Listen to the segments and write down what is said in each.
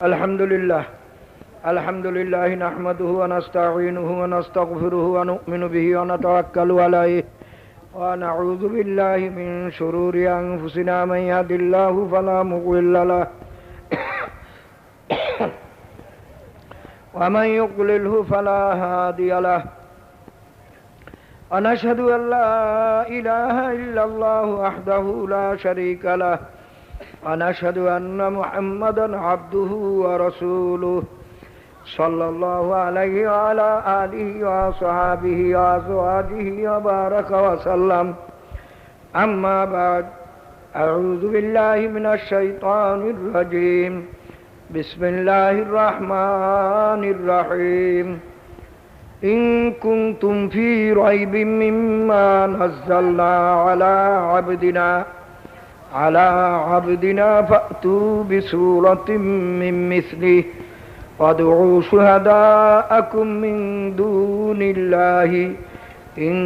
الحمد لله نحمده ونستعينه ونستغفره ونؤمن به ونتوكل عليه ونعوذ بالله من شرور أنفسنا من يهد الله فلا مضل له ومن يضلله فلا هادي له ونشهد أن لا إله إلا الله وحده لا شريك له ونشهد أن محمدا عبده ورسوله صلى الله عليه وعلى آله وصحبه وأزواجه وبارك وسلم أما بعد أعوذ بالله من الشيطان الرجيم بسم الله الرحمن الرحيم إن كنتم في ريب مما نزلنا على عبدنا فأتوا بسورة من مثله وادعوا شهداءكم من دون الله إن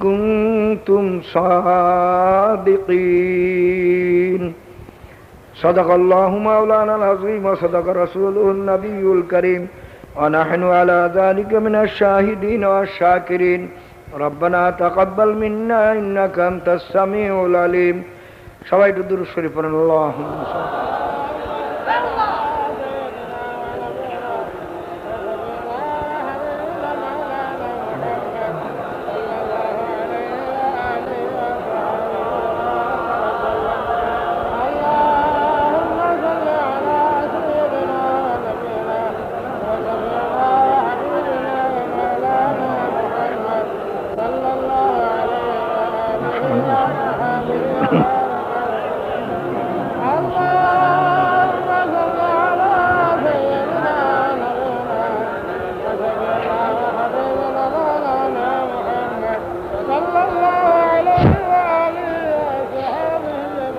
كنتم صادقين صدق الله مولانا العظيم وصدق رسوله النبي الكريم ونحن على ذلك من الشاهدين والشاكرين ربنا تقبل منا إنك أنت السميع العليم সবাই একটু দুরূদ শরীফ পড়েন আল্লাহুম্মা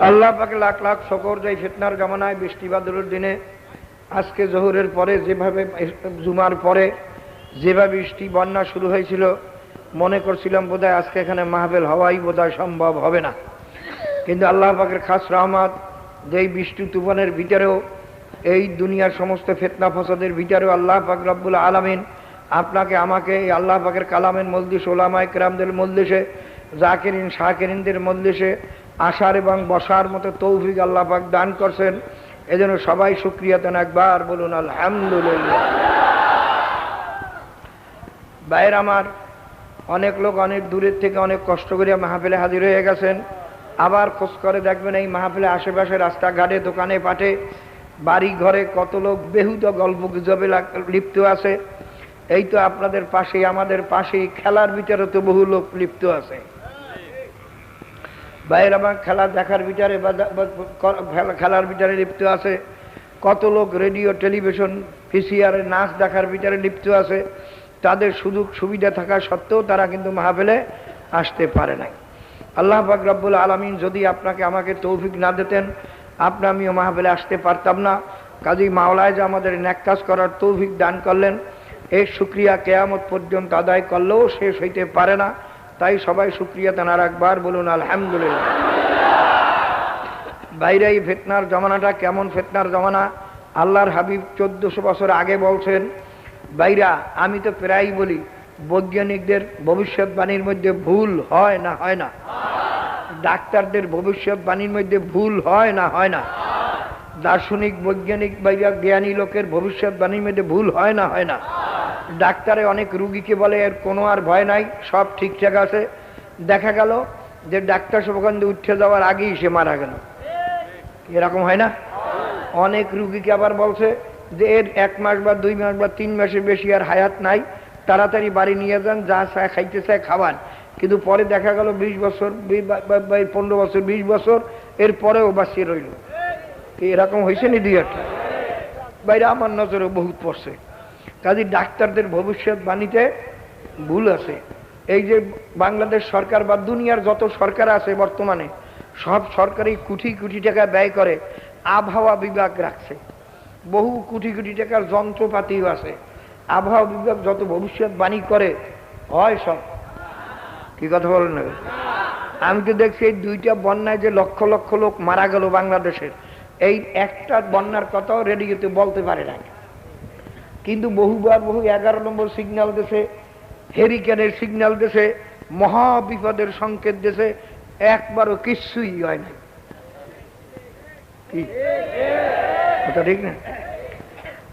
আল্লাহ পাকে লাখ লাখ শুকর যে ফিতনার জামানায় বৃষ্টি বাদলের দিনে আজকে জোহরের পরে যেভাবে জুমার পরে যেভাবে বৃষ্টি বন্যা শুরু হয়েছিল মনে করছিলাম বোধহয় আজকে এখানে মাহফিল হওয়াই বোধহয় সম্ভব হবে না, কিন্তু আল্লাহ পাকের খাস রহমত যে বৃষ্টি তুফানের ভিতরেও এই দুনিয়ার সমস্ত ফিতনা ফসাদের ভিতরেও আল্লাহ পাক রব্বুল আলামিন আপনাকে আমাকে এই আল্লাহ পাকের কালামের মজলিস ওলামায়ে কেরামদের মজলিসে জাকিরিন শাকিরিনদের মজলিসে আসার এবং বসার মতো তৌফিক আল্লাহ পাক দান করছেন। এজন্য সবাই শুকরিয়া দেন, একবার বলুন আলহামদুলিল্লাহ। ভাইয়ের আমার, অনেক লোক অনেক দূরের থেকে অনেক কষ্ট করে মাহফিলে হাজির হয়ে গেছেন। আবার খোঁজ করে দেখবেন এই মাহফিলে আশেপাশে রাস্তাঘাটে দোকানে পাটে বাড়ি ঘরে কত লোক বেহুদা গল্প গুজবে লিপ্ত আছে। এই তো আপনাদের পাশেই আমাদের পাশেই খেলার ভিতরে তো বহু লোক লিপ্ত আছে। বাইরে আমার খেলা দেখার ভিতরে খেলার ভিতরে লিপ্ত আছে, কত লোক রেডিও টেলিভিশন পিসিআর নাচ দেখার ভিতরে লিপ্ত আছে। তাদের সুযোগ সুবিধা থাকা সত্ত্বেও তারা কিন্তু মাহফিলে আসতে পারে নাই। আল্লাহ পাক রব্বুল আলামিন যদি আপনাকে আমাকে তৌফিক না দিতেন আপনি আমিও মাহফিলে আসতে পারতাম না। কাজী মাওলায় যে আমাদের নেক কাজ করার তৌফিক দান করলেন, এর শুকরিয়া কিয়ামত পর্যন্ত আদায় করলেও শেষ হইতে পারে না। তাই সবাই শুকরিয়া দেন, আর একবার বলুন আলহামদুলিল্লাহ। বাইরে এই ফিতনার জমানাটা কেমন ফিতনার জমানা, আল্লাহর হাবিব 1400 বছর আগে বলছেন। বাইরা আমি তো প্রায়ই বলি বৈজ্ঞানিকদের ভবিষ্যৎবাণীর মধ্যে ভুল হয় না হয় না, ডাক্তারদের ভবিষ্যৎবাণীর মধ্যে ভুল হয় না হয় না, দার্শনিক বৈজ্ঞানিক বাইরা জ্ঞানী লোকের ভবিষ্যৎবাণীর মধ্যে ভুল হয় না হয় না। ডাক্তারে অনেক রুগীকে বলে এর কোনো আর ভয় নাই, সব ঠিকঠাক আছে। দেখা গেল যে ডাক্তার সব ওখান থেকে উঠে যাওয়ার আগেই সে মারা গেল। এরকম হয় না? অনেক রুগীকে আবার বলছে যে এর 1 মাস বা 2 মাস বা 3 মাসের বেশি আর হায়াত নাই, তাড়াতাড়ি বাড়ি নিয়ে যান, যা চায় খাইতে চায় খাবার। কিন্তু পরে দেখা গেল 20 বছর 15 বছর 20 বছর এর পরেও বাঁচিয়ে রইল। এরকম হয়েছে নি 2-1টা বাইরে আমার নজরে বহুত পড়ছে। কাজে ডাক্তারদের ভবিষ্যৎবাণীতে ভুল আছে। এই যে বাংলাদেশ সরকার বা দুনিয়ার যত সরকার আছে বর্তমানে সব সরকারই কোটি কোটি টাকা ব্যয় করে আবহাওয়া বিভাগ রাখছে, বহু কোটি কোটি টাকার যন্ত্রপাতিও আছে। আবহাওয়া বিভাগ যত ভবিষ্যৎবাণী করে হয় সব কি কথা বলেন না? আমি তো দেখছি এই 2টা বন্যায় যে লক্ষ লক্ষ লোক মারা গেল বাংলাদেশের, এই একটা বন্যার কথাও রেডিওতে বলতে পারে না, কিন্তু বহুবার বহু 11 নম্বর সিগন্যাল দেশে, হেরিকেনের সিগন্যাল দেশে, মহাবিপদের সংকেত দেশে, একবারও কিছুই হয় না। ঠিক না?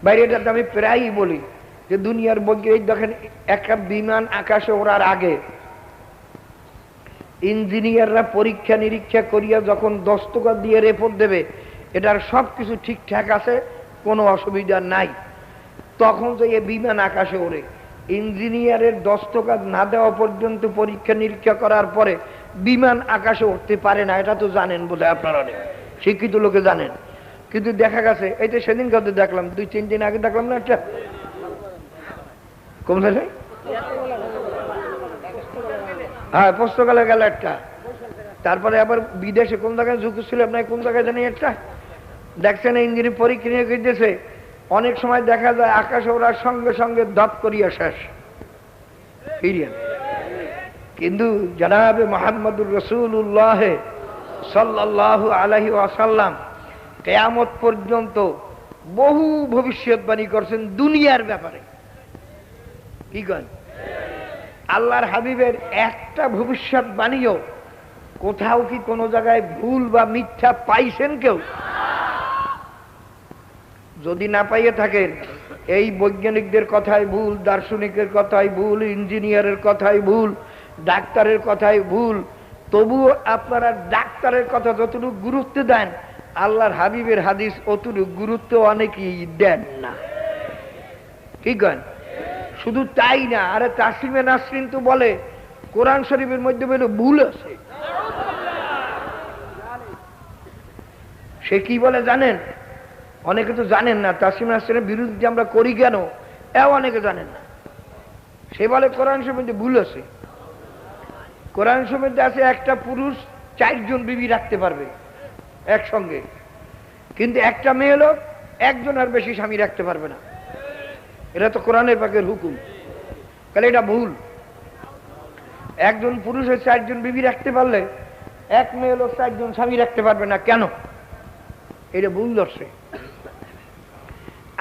বাইরে এটাতে আমি প্রায়ই বলি যে দুনিয়ার বৈজ্ঞানিক দেখেন, একটা বিমান আকাশে ওড়ার আগে ইঞ্জিনিয়াররা পরীক্ষা নিরীক্ষা করিয়া যখন দস্তখত দিয়ে রিপোর্ট দেবে এটার সবকিছু ঠিকঠাক আছে, কোনো অসুবিধা নাই, তখন যে এই বিমান আকাশে ওড়ে। ইঞ্জিনিয়ারের দস্তখত না দেওয়া পর্যন্ত পরীক্ষা নিরীক্ষা করার পরে বিমান আকাশে উঠতে পারে না। এটা তো জানেন বোধ হয় আপনারা, শিক্ষিত লোকে জানেন। কিন্তু দেখা গেছে, এই তো সেদিন কত দেখলাম, 2-3 দিন আগে দেখলাম না একটা, কোন দেশে, হ্যাঁ পুস্তকালয় গেল একটা, তারপরে আবার বিদেশে কোন জায়গায় ঝুঁকি ছিল আপনার, কোন জায়গায় জানি একটা দেখছেন ইঞ্জিনিয়ার পরীক্ষা নিয়ে গেছে, অনেক সময় দেখা যায় আকাশে ওড়ার সঙ্গে সঙ্গে দপ করিয়া শেষ ফিরিয়ে। কিন্তু জনাবে মুহাম্মদুর রাসূলুল্লাহ সাল্লাল্লাহু আলাইহি ওয়াসাল্লাম কিয়ামত পর্যন্ত বহু ভবিষ্যৎবাণী করছেন দুনিয়ার ব্যাপারে। কি করেন? আল্লাহর হাবিবের একটা ভবিষ্যৎবাণীও কোথাও কি কোনো জায়গায় ভুল বা মিথ্যা পাইছেন কেউ? যদি না পাইয়ে থাকেন, এই বৈজ্ঞানিকদের কথাই ভুল, দার্শনিকের কথাই ভুল, ইঞ্জিনিয়ারের কথাই ভুল, ডাক্তারের কথাই ভুল, তবুও আপনারা ডাক্তারের কথা যতটুকু গুরুত্ব দেন, আল্লাহর হাবিবের হাদিস অতটুকু গুরুত্ব অনেকেই দেন না। কি করেন? শুধু তাই না, আরে তাসলিমে নাসরিন তো বলে কোরআন শরীফের মধ্যে বলে ভুল আছে। সে কি বলে জানেন? অনেকে তো জানেন না তাসলিমে নাসরিনের বিরুদ্ধে আমরা করি কেন, এও অনেকে জানেন না। সে বলে কোরআন শরীফের মধ্যে ভুল আছে। কোরআন শরীফে আছে একটা পুরুষ 4 জন বিবি রাখতে পারবে একসঙ্গে, কিন্তু একটা মেয়ে লোক 1 জন আর বেশি স্বামী রাখতে পারবে না। এটা তো কোরআনের পাকের হুকুম, তাহলে এটা ভুল। একজন পুরুষের 4 জন বিবি রাখতে পারলে এক মেয়ে লোক 4 জন স্বামী রাখতে পারবে না, কেন? এটা ভুল ধরছে।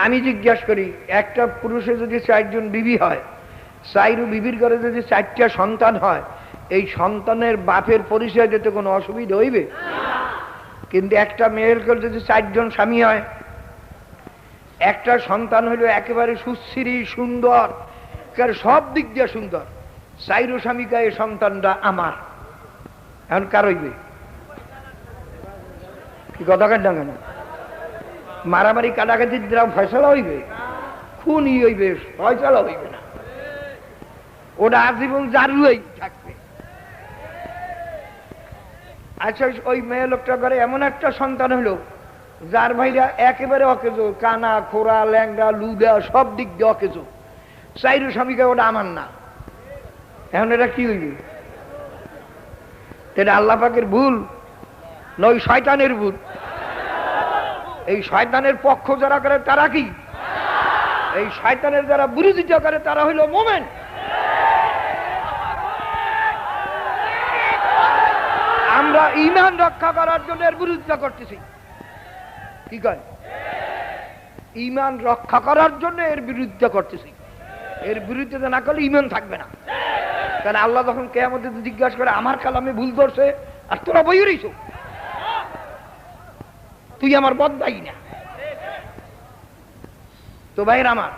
আমি জিজ্ঞাসা করি, একটা পুরুষের যদি 4 জন বিবি হয়, 4 বিবির ঘরে যদি 4টা সন্তান হয়, এই সন্তানের বাপের পরিচয় দিতে কোনো অসুবিধা হইবে? কিন্তু একটা মেয়ের ঘরে যদি 4 জন স্বামী হয়, একটা সন্তান হইল একেবারে সুশ্রী সুন্দর, সব দিক দিয়ে সুন্দর, 4 স্বামীকে এই সন্তানটা আমার, এখন কার হইবে? কি কথা কেন না? মারামারি কাটাকাটির দ্বারা ফয়সালা হইবে? খুনই হইবে, ফয়সালা হইবে না। ওটা আজীবন জারুই থাকবে। আচ্ছা, ওই মেয়ে লোকটা করে এমন একটা সন্তান হলো যার ভাইরা একেবারে অকেজো, কানা খোরা ল্যাংড়া লুদা সব দিক দিয়ে অকেজো, 4 স্বামীকে ওটা আমার না, এখন এটা কি হইবে? এটা আল্লাহ পাকের ভুল নয়, শয়তানের ভুল। এই শয়তানের পক্ষ যারা করে তারা কি? এই শয়তানের যারা বিরোধিতা করে তারা হইল মোমেন। আমরা ঈমান রক্ষা করার জন্য এর বিরোধিতা করতেছি। কি কয়? ঈমান রক্ষা করার জন্য এর বিরোধিতা করতেছি। এর বিরোধিতা না করলে ঈমান থাকবে না। কারণ আল্লাহ যখন কিয়ামতে জিজ্ঞাসা করে আমার কালামে ভুল ধরছে আর তোরা বই রইছ, তুই আমার বদদাই না। তো ভাইয়ের আমার,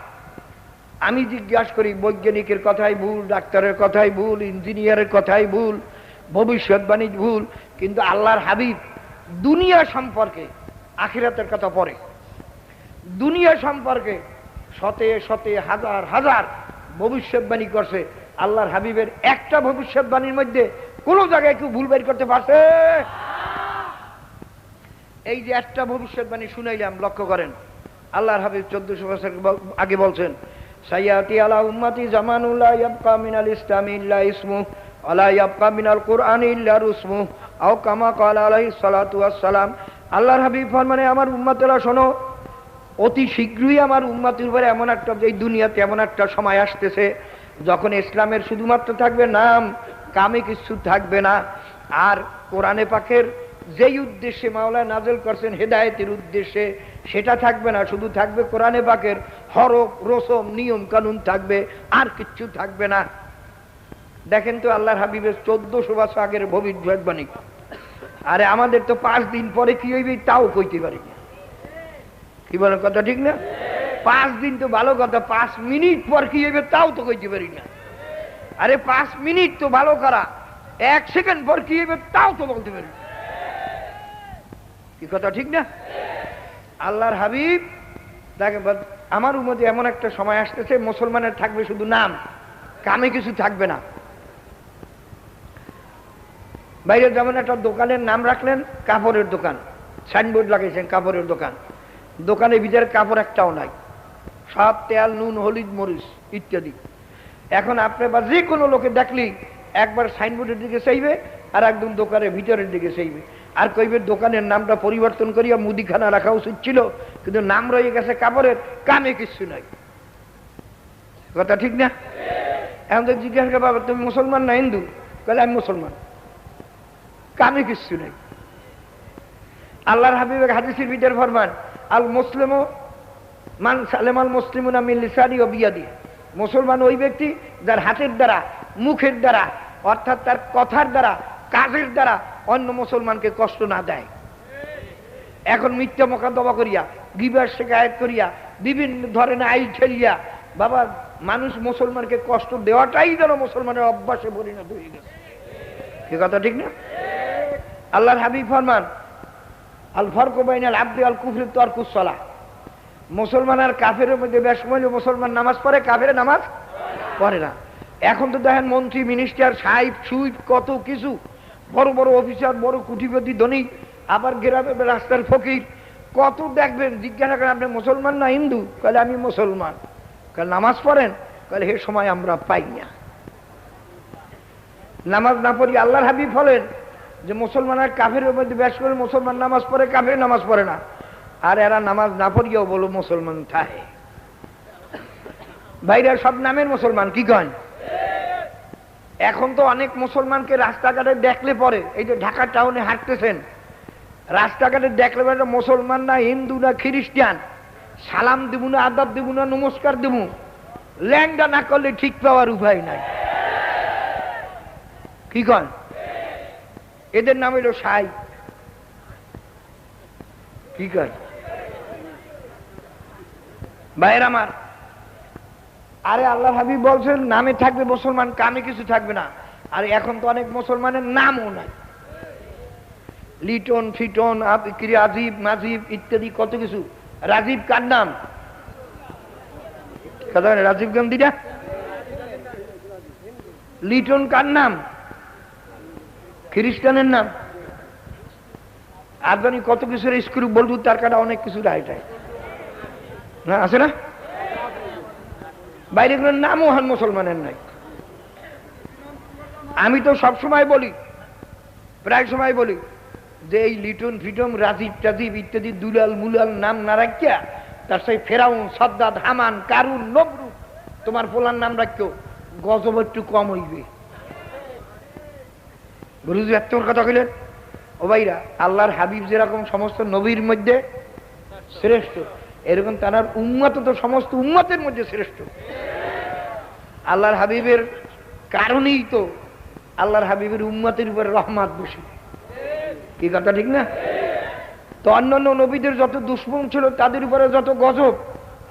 আমি জিজ্ঞাসা করি বৈজ্ঞানিকের কথাই ভুল, ডাক্তারের কথাই ভুল, ইঞ্জিনিয়ারের কথাই ভুল, ভবিষ্যৎবাণী ভুল, কিন্তু আল্লাহর হাবিব দুনিয়া সম্পর্কে, আখিরাতের কথা পরে, দুনিয়া সম্পর্কে শতে শতে হাজার হাজার ভবিষ্যৎবাণী করছে। আল্লাহর হাবিবের একটা ভবিষ্যৎবাণীর মধ্যে কোন জায়গায় কেউ ভুল বের করতে পারছে? এই যে একটা ভবিষ্যৎবাণী শুনাইলাম, লক্ষ্য করেন, আল্লাহর হাবিব 1400 বছর আগে বলছেন, সাইয়াতি আলা উম্মতি জামানুল লা ইয়াবকা মিনাল ইসলামি ইল্লা ইসমু ওয়া লা ইয়াবকা মিনাল কুরআনি ইল্লা রুসমু আও কামা ক্বালা আলাইহিস সালাতু ওয়াস সালাম। আল্লাহর হাবিব ফরমানে, আমার উম্মতেরা শোনো, অতি শীঘ্রই আমার উম্মতের উপরে এমন একটা, এই দুনিয়াতে এমন একটা সময় আসতেছে যখন ইসলামের শুধুমাত্র থাকবে নাম, কামে কিছু থাকবে না, আর কোরআনে পাকের যেই উদ্দেশ্যে মাওলা নাজেল করছেন হেদায়েতের উদ্দেশ্যে, সেটা থাকবে না, শুধু থাকবে কোরআনে পাকের হরফ রসম নিয়ম কানুন থাকবে, আর কিচ্ছু থাকবে না। দেখেন তো আল্লাহর হাবিবের 1400 বছর আগের ভবিষ্যৎবাণী, আরে আমাদের তো 5 দিন পরে কি হইবে তাও কইতে পারি না। কি বলেন, কথা ঠিক না? 5 দিন তো ভালো কথা, 5 মিনিট পর কি হইবে তাও তো কইতে পারি না। আরে 5 মিনিট তো ভালো করা, 1 সেকেন্ড পর কি হইবে তাও তো বলতে পারি না। কি কথা ঠিক না? আল্লাহর হাবিব দেখে, আমার উম্মতে এমন একটা সময় আসতেছে মুসলমানের থাকবে শুধু নাম, কামে কিছু থাকবে না। বাইরে যেমন একটা দোকানের নাম রাখলেন কাপড়ের দোকান, সাইনবোর্ড লাগাইছেন কাপড়ের দোকান, দোকানের ভিতরে কাপড় একটাও নাই, সব তেল নুন হলুদ মরিচ ইত্যাদি। এখন আপনি বা যে কোনো লোকে দেখলি একবার সাইনবোর্ডের দিকে চাইবে আর একদম দোকানের ভিতরের দিকে চাইবে, আর কইবে দোকানের নামটা পরিবর্তন করিয়া মুদিখানা রাখা উচিত ছিল, কিন্তু নাম রয়ে গেছে কাপড়ের, কামে কিছু নাই। কথা ঠিক না? এখন তো জিজ্ঞাসা বাবা তুমি মুসলমান না হিন্দু? বলে আমি মুসলমান, কামে কিছু নাই। আল্লাহর হাবিবের হাদিসের ভিতর ফরমান, আল মুসলিম মান সালেমাল মুসলিমুনা মিন লিসানি ওয়া বিয়াদি, মুসলমান ওই ব্যক্তি যার হাতের দ্বারা মুখের দ্বারা অর্থাৎ তার কথার দ্বারা কাজের দ্বারা অন্য মুসলমানকে কষ্ট না দেয়। এখন মিথ্যা মোকদ্দমা করিয়া গিবত শিকায়েত করিয়া বিভিন্ন ধরনের আইল ছেড়িয়া বাবা মানুষ মুসলমানকে কষ্ট দেওয়াটাই যেন মুসলমানের অভ্যাসে পরিণত হয়ে গেছে। কি কথা ঠিক না? আল্লাহর হাবিব ফরমান, আল ফারকু বাইনাল আবদি আল কুফরি তারকুস সালাহ, মুসলমান আর কাফেরের মধ্যে বেশ সময় মুসলমান নামাজ পড়ে, কাফের নামাজ পড়ে না। এখন তো দেখেন মন্ত্রী মিনিস্টার সাহেব সুইপ কত কিছু, বড় বড় অফিসার, বড় কোটিপতি ধনী, আবার গ্রামে রাস্তার ফকির কত দেখবেন, জিজ্ঞাসা করেন আপনি মুসলমান না হিন্দু? তাহলে আমি মুসলমান। কাল নামাজ পড়েন? তাহলে সে সময় আমরা পাই না, নামাজ না পড়ি। আল্লাহর হাবিব বলেন যে মুসলমান আর কাফেরের মধ্যে বেশ করে মুসলমান নামাজ পড়ে, কাফের নামাজ পড়ে না, আর এরা নামাজ না পড়িয়াও বলো মুসলমান থাকে। ভাইরা সব নামের মুসলমান, কি কন? এখন তো অনেক মুসলমানকে রাস্তাঘাটে দেখলে পরে, এই যে ঢাকা টাউনে হাঁটতেছেন, রাস্তাঘাটে দেখলে পরে মুসলমান না হিন্দু না খ্রিস্টান, সালাম দেবো না আদাব দেবো না নমস্কার দেবো, ল্যাংডা না করলে ঠিক পাওয়ার উপায় নাই। কি কন? এদের নাম হইল সাই। কি কন ভাইয়ের আমার? আরে আল্লাহ হাবিব বলছেন নামে থাকবে মুসলমান, কামে কিছু থাকবে না। আর এখন তো অনেক মুসলমানের নামও নাই, লিটন ফিটন রাজীব মাজিব ইত্যাদি কত কিছু। রাজীব কার নাম? রাজীব গান্ধী না? লিটন কার নাম? খ্রিস্টানের নাম। আর জানি কত কিছুর স্ক্রু বলবো, তার কাটা অনেক কিছু রায়টায় না আছে না, বাইরে কোনো নামও হন মুসলমানের নাই। আমি তো সব সময় বলি, প্রায় সময় বলি যে এই লিটন ফিটন রাজীব টাজীব ইত্যাদি দুলাল মুলাল নাম না রাখিয়া তার সেই ফেরাউন সাদ্দাত হামান কারুন নবরুদ তোমার পোলার নাম রাখিও, গজব একটু কম হইবে। বুঝলি এত কথা কইলেন? ও ভাইরা, আল্লাহর হাবিব যেরকম সমস্ত নবীর মধ্যে শ্রেষ্ঠ, এরকম তার উম্মত তো সমস্ত উম্মতের মধ্যে শ্রেষ্ঠ। আল্লাহর হাবিবের কারণেই তো আল্লাহর হাবিবের উম্মতের উপরে রহমত বসে। কি কথা ঠিক না? তো অন্যান্য নবীদের যত দুশ্মন ছিল তাদের উপরে যত গজব,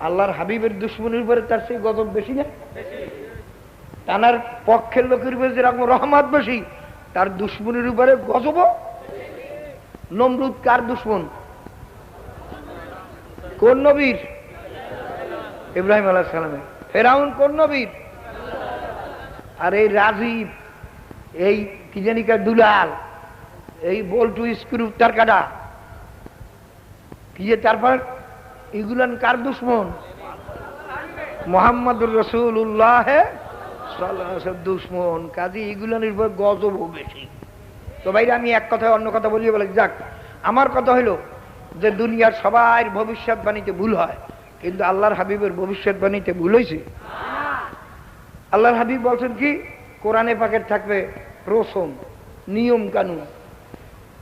আল্লাহর হাবিবের দুশ্মনের উপরে তার সেই গজব বেশি না? তার পক্ষের লোকের উপরে যেরকম রহমত বেশি, তার দুশ্মনের উপরে গজব। নমরুদ কার দুশ্মন? কোন নবীর? ইব্রাহিম আলাইহিস সালামের। ফেরাউন কোন নবীর? আর এই রাজীব, এই কি জানি কার দুলাল, এই বল্টু স্ক্রু তার কাটা কি যে, তারপর এগুলান কার দুশ্মন? মুহাম্মদুর রাসূলুল্লাহ দুশ্মন। কাজী এগুলানের উপর গজব বেশি। তো ভাইরা আমি এক কথায় অন্য কথা বলিয়ে বলে যাক, আমার কথা হইল যে দুনিয়ার সবাই ভবিষ্যৎবাণীতে ভুল হয়, কিন্তু আল্লাহর হাবিবের ভবিষ্যৎবাণীতে ভুল হয়েছে। আল্লাহর হাবিব বলছেন কি, কোরআনে পাকের থাকবে রসম নিয়ম কানুন,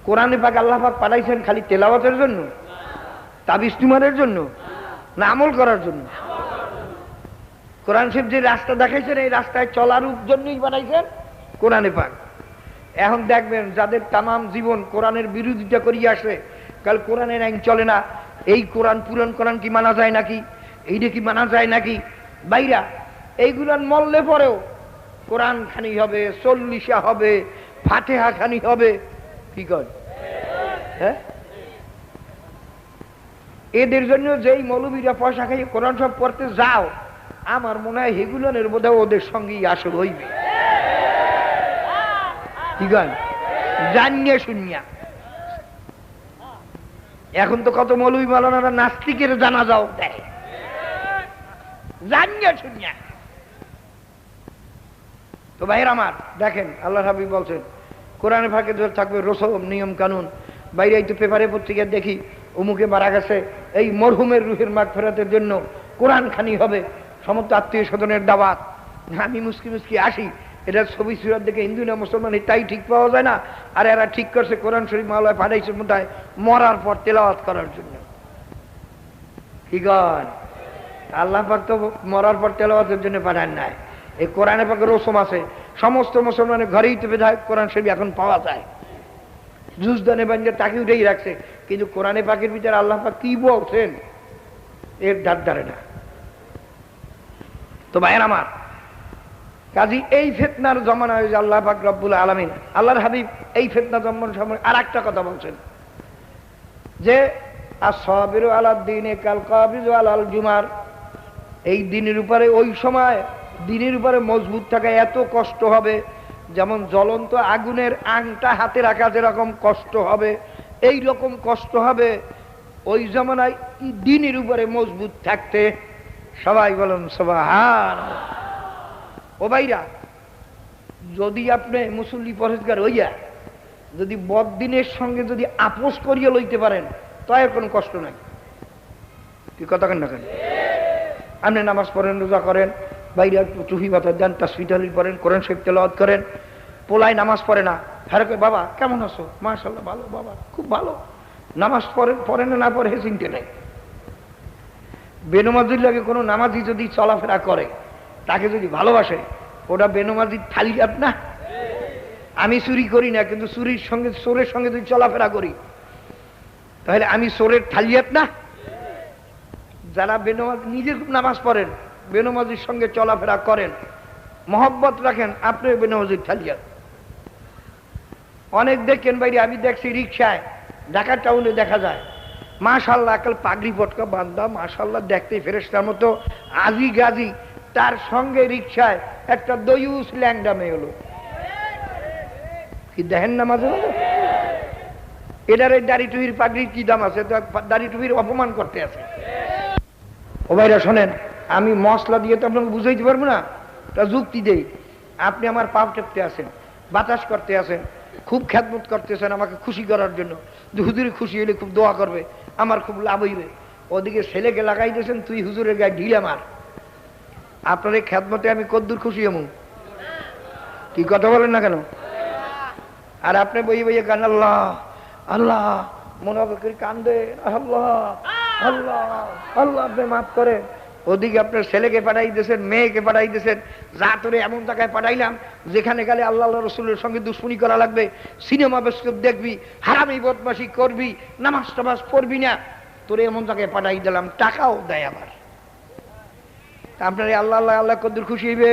কোরআনে পাক আল্লাহ পাক পাঠাইছেন খালি তেলাওয়াতের জন্য, তাবিজ তুমারের জন্য, না আমল করার জন্য? কোরআন শরীফ যে রাস্তা দেখাইছেন এই রাস্তায় চলার জন্যই বানাইছেন কোরআনে পাক। এখন দেখবেন যাদের তামাম জীবন কোরআনের বিরোধিতা করিয়ে আসে, কাল কোরআনের আইন চলে না, এই কোরআন পুরান কোরআন কি মানা যায় নাকি, এইটা কি মানা যায় নাকি, বাইরা এইগুলান মরলে পরেও কোরআন খানি হবে, চল্লিশা হবে, ফাতেহা খানি হবে, কি কর? হ্যাঁ, এদের জন্য যেই মৌলবীরা পয়সা খাইয়ে কোরআন সব পড়তে যাও, আমার মনে হয় হেগুলানের বোধহয় ওদের সঙ্গেই আসল হইবে। কি কর? জানিয়া শুনিয়া। এখন তো কত মৌলবী মাওলানারা নাস্তিকের জানাজাও দেয় জানিয়া শুনিয়া। তো ভাইয়ের আমার দেখেন, আল্লাহ হাবিব বলছেন কোরআনে ফাঁকে থাকবে রসম নিয়ম কানুন। বাইরে এই তো পেপারে পত্রিকায় দেখি অমুকে মারা গেছে, এই মরহুমের রুহের মাগফিরাতের জন্য কোরআন খানি হবে, সমস্ত আত্মীয় স্বজনের দাওয়াত। আমি মুস্কি মুস্কি আসি, এটা ছবি সুরাত দেখে হিন্দু না মুসলমান তাই ঠিক পাওয়া যায় না। আর এরা ঠিক করছে কোরআন শরীফ মাওলায় পাঠাইছে মোটায় মরার পর তেলাওয়াত করার জন্য। কি কর? আল্লাহ পাক তো মরার পর তেলাওয়াতের জন্য পাঠান নাই। এই কোরআনে পাকে রসম আছে, সমস্ত মুসলমানের ঘরেই তো বিধায়ক কোরআন শরীফ এখন পাওয়া যায়, জুজদানে বাঞ্জে তাকে উঠেই রাখছে, কিন্তু কোরআনে পাকের ভিতরে আল্লাহ পাক কি বলছেন এর ধার ধারে না। তো ভাইয়ের আমার, কাজী এই ফিতনার জমানায় আল্লাহ পাক রব্বুল আলামিন আল্লাহর হাবিব এই ফিতনা জমানার সময় আর একটা কথা বলছেন যে আসসাবিরু আলাদ দীনে কাল কাবিজু আলাল জুমার। এই দিনের উপরে ওই সময় দিনের উপরে মজবুত থাকা এত কষ্ট হবে, যেমন জ্বলন্ত আগুনের আংটা হাতে রাখা যেরকম কষ্ট হবে, এই রকম কষ্ট হবে ওই জমানায় দিনের উপরে মজবুত থাকতে। সবাই বলেন সুবহানাল্লাহ। ও ভাইরা, যদি আপনি মুসল্লি পরেজগার হইয়া যদি বদদিনের সঙ্গে যদি আপোষ করিয়া লইতে পারেন তাই কোনো কষ্ট নাই। কি কথা কেন না কেন? আপনি নামাজ পড়েন, রোজা করেন, বাইরে একটু চুহি বাতা দেন, তাসবিহ তাহলিল পড়েন, কোরআন শরীফ তেলাওয়াত করেন, পোলায় নামাজ পড়ে না, হ্যাঁ বাবা কেমন আছো? মাশাআল্লাহ ভালো বাবা, খুব ভালো। নামাজ পড়ে না পড়ে চিনতে নেই। বেনমাজির লাগে কোনো নামাজি যদি চলাফেরা করে, তাকে যদি ভালোবাসে, ওটা বেনমাজির থালিয়াত না? আমি চুরি করি না, কিন্তু চুরির সঙ্গে চোরের সঙ্গে যদি চলাফেরা করি তাহলে আমি চোরের থালিয়াত না? যারা বেনমাজ নিজে নামাজ পড়েন, বেনমাজির সঙ্গে চলাফেরা করেন, মহব্বত রাখেন, আপনি বেনমাজির থালিয়াত। অনেক দেখেন বাইরে, আমি দেখছি রিক্সায় ঢাকা টাউনে দেখা যায়, মাশাআল্লাহ কাল পাগড়ি পটকা বান্দা, মাশাআল্লাহ দেখতে ফেরেশতার মতো আজি গাজি, তার সঙ্গে রিক্সায় একটা দয়ুস ল্যাংডা মেয়ে হলো। কি দেখেন না মাঝে মাঝে? এটার এই দাড়ি টুপির পাগড়ির কি দাম আছে? দাড়ি টুপির অপমান করতে আছে। ও ভাইরা শোনেন, আমি মশলা দিয়ে তো আপনাকে বুঝাইতে পারবো না, তা যুক্তি দেই। আপনি আমার পাপ টেপতে আসেন, বাতাস করতে আসেন, খুব খেদমত করতেছেন আমাকে খুশি করার জন্য, হুজুরে খুশি হলে খুব দোয়া করবে, আমার খুব লাভ হইবে। ওদিকে ছেলেকে লাগাই দিয়েছেন, তুই হুজুরের গায়ে ঢিলে মার। আপনার এই খেদমতে আমি কদ্দুর খুশি হমু? কি কথা বলেন না কেন? আর আপনি বই বইয়ে কান আল্লাহ আল্লাহ মনে হবে কান্দে, আল্লাহ আল্লাহ আল্লাহ আপনি মাফ করে। ওদিকে আপনার ছেলেকে পাঠাই দিয়েছেন, মেয়েকে পাঠাই দিয়েছেন, যা তোরে এমন জায়গায় পাঠাইলাম যেখানে গেলে আল্লাহ রসুলের সঙ্গে দুশ্মনী করা লাগবে, সিনেমা বেস্কপ দেখবি, হারামি বদমাশি করবি, নামাজ টামাজ পড়বি না, তোরে এমন জায়গায় পাঠাই দিলাম, টাকাও দেয় আবার। আপনার আল্লাহ আল্লাহ আল্লাহ কদ্দুর খুশি হইবে?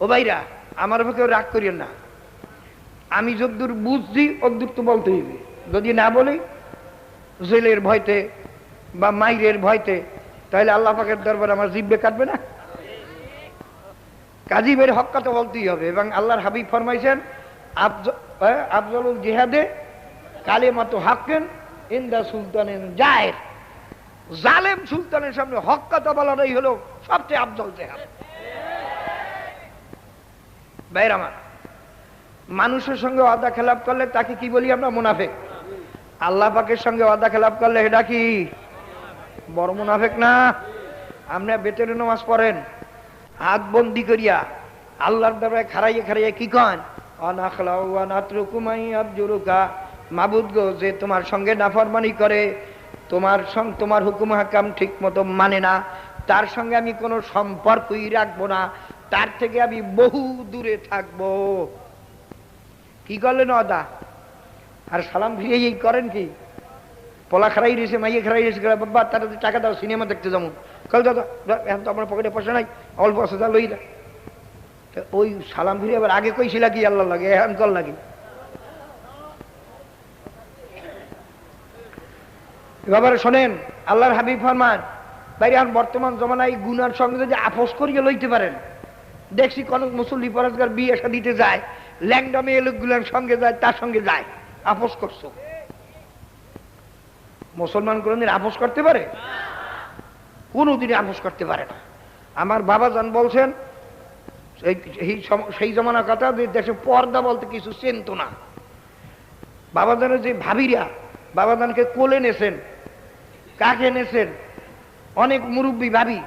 ও ভাইরা আমার কেউ রাগ করিয়েন না, আমি যদ্দূর বুঝছি অদ্দূর তো বলতে হইবে। যদি না বলি জেলের ভয়তে বা মাইরের ভয়তে, তাহলে আল্লাহ পাকের দরবারে আমার জিব্বে কাটবে না। কাজীবের হক কথা বলতেই হবে। এবং আল্লাহর হাবিব ফরমাইছেন আফজলুল জিহাদে কালিমাতু হাক্কিন ইনদা সুলতানিন জায়ের। জালেম সুলতানের সামনে হক কথা বলাটাই হলো সবচেয়ে আফজল জিহাদ। ভাইর আমার, মানুষের সঙ্গে ওয়াদা খেলাপ করলে তাকে কি বলি আমরা? মুনাফিক। আল্লাহ পাকের সঙ্গে ওয়াদা খেলাপ করলে এটা কি বড় মুনাফিক না? আমরা বেতের নামাজ পড়েন, হাত বন্দি করিয়া আল্লাহর দরবারে খাড়াইয়ে খাড়াইয়ে কি কন? অনাখলাউ ওয়া নাতরুকু মান ইয়াবজুরুকা, মাবুদ গো, যে তোমার সঙ্গে নাফরমানি করে, তোমার হুকুম হাকাম ঠিক মতো মানে না, তার সঙ্গে আমি কোনো সম্পর্কই রাখবো না, তার থেকে আমি বহু দূরে থাকবো। কি করলেন অদা? আর সালাম ফিরে এই করেন কি? পলা খারাই রয়েছে, মাইয়ে খারাই রয়েছে, বাবা তারা টাকা দাও, সিনেমা দেখতে যেমন কাল দাদা, এখন তো আমার পকেটে পয়সা নাই, অল্প আছে, যা লই দা। ওই সালাম ফিরে আবার আগে কইছিল কি আল্লাহ লাগে, এখন কল নাকি? বাবারা শোনেন, আল্লাহর হাবিব ফরমান, বাইরে এখন বর্তমান জমানায় গুনার সঙ্গে যদি আপোষ করিয়ে লইতে পারেন, দেখছি কোন মুসল্লি পরাজগার বিয়ে দিতে যায়, ল্যাংডা মেয়ে লোকগুলোর সঙ্গে যায়, তার সঙ্গে যায়, আপোষ করছো। মুসলমান কোনদিন আপোষ করতে পারে? কোনদিন আপোষ করতে পারে না। আমার বাবা জান বলছেন, সেই জমানার কথা, যে দেশে পর্দা বলতে কিছু চিনত না। বাবাজানের যে ভাবিরা বাবাজানকে কোলে নেছেন, কাকে নেছেন, অনেক মুরব্বী ভাবি,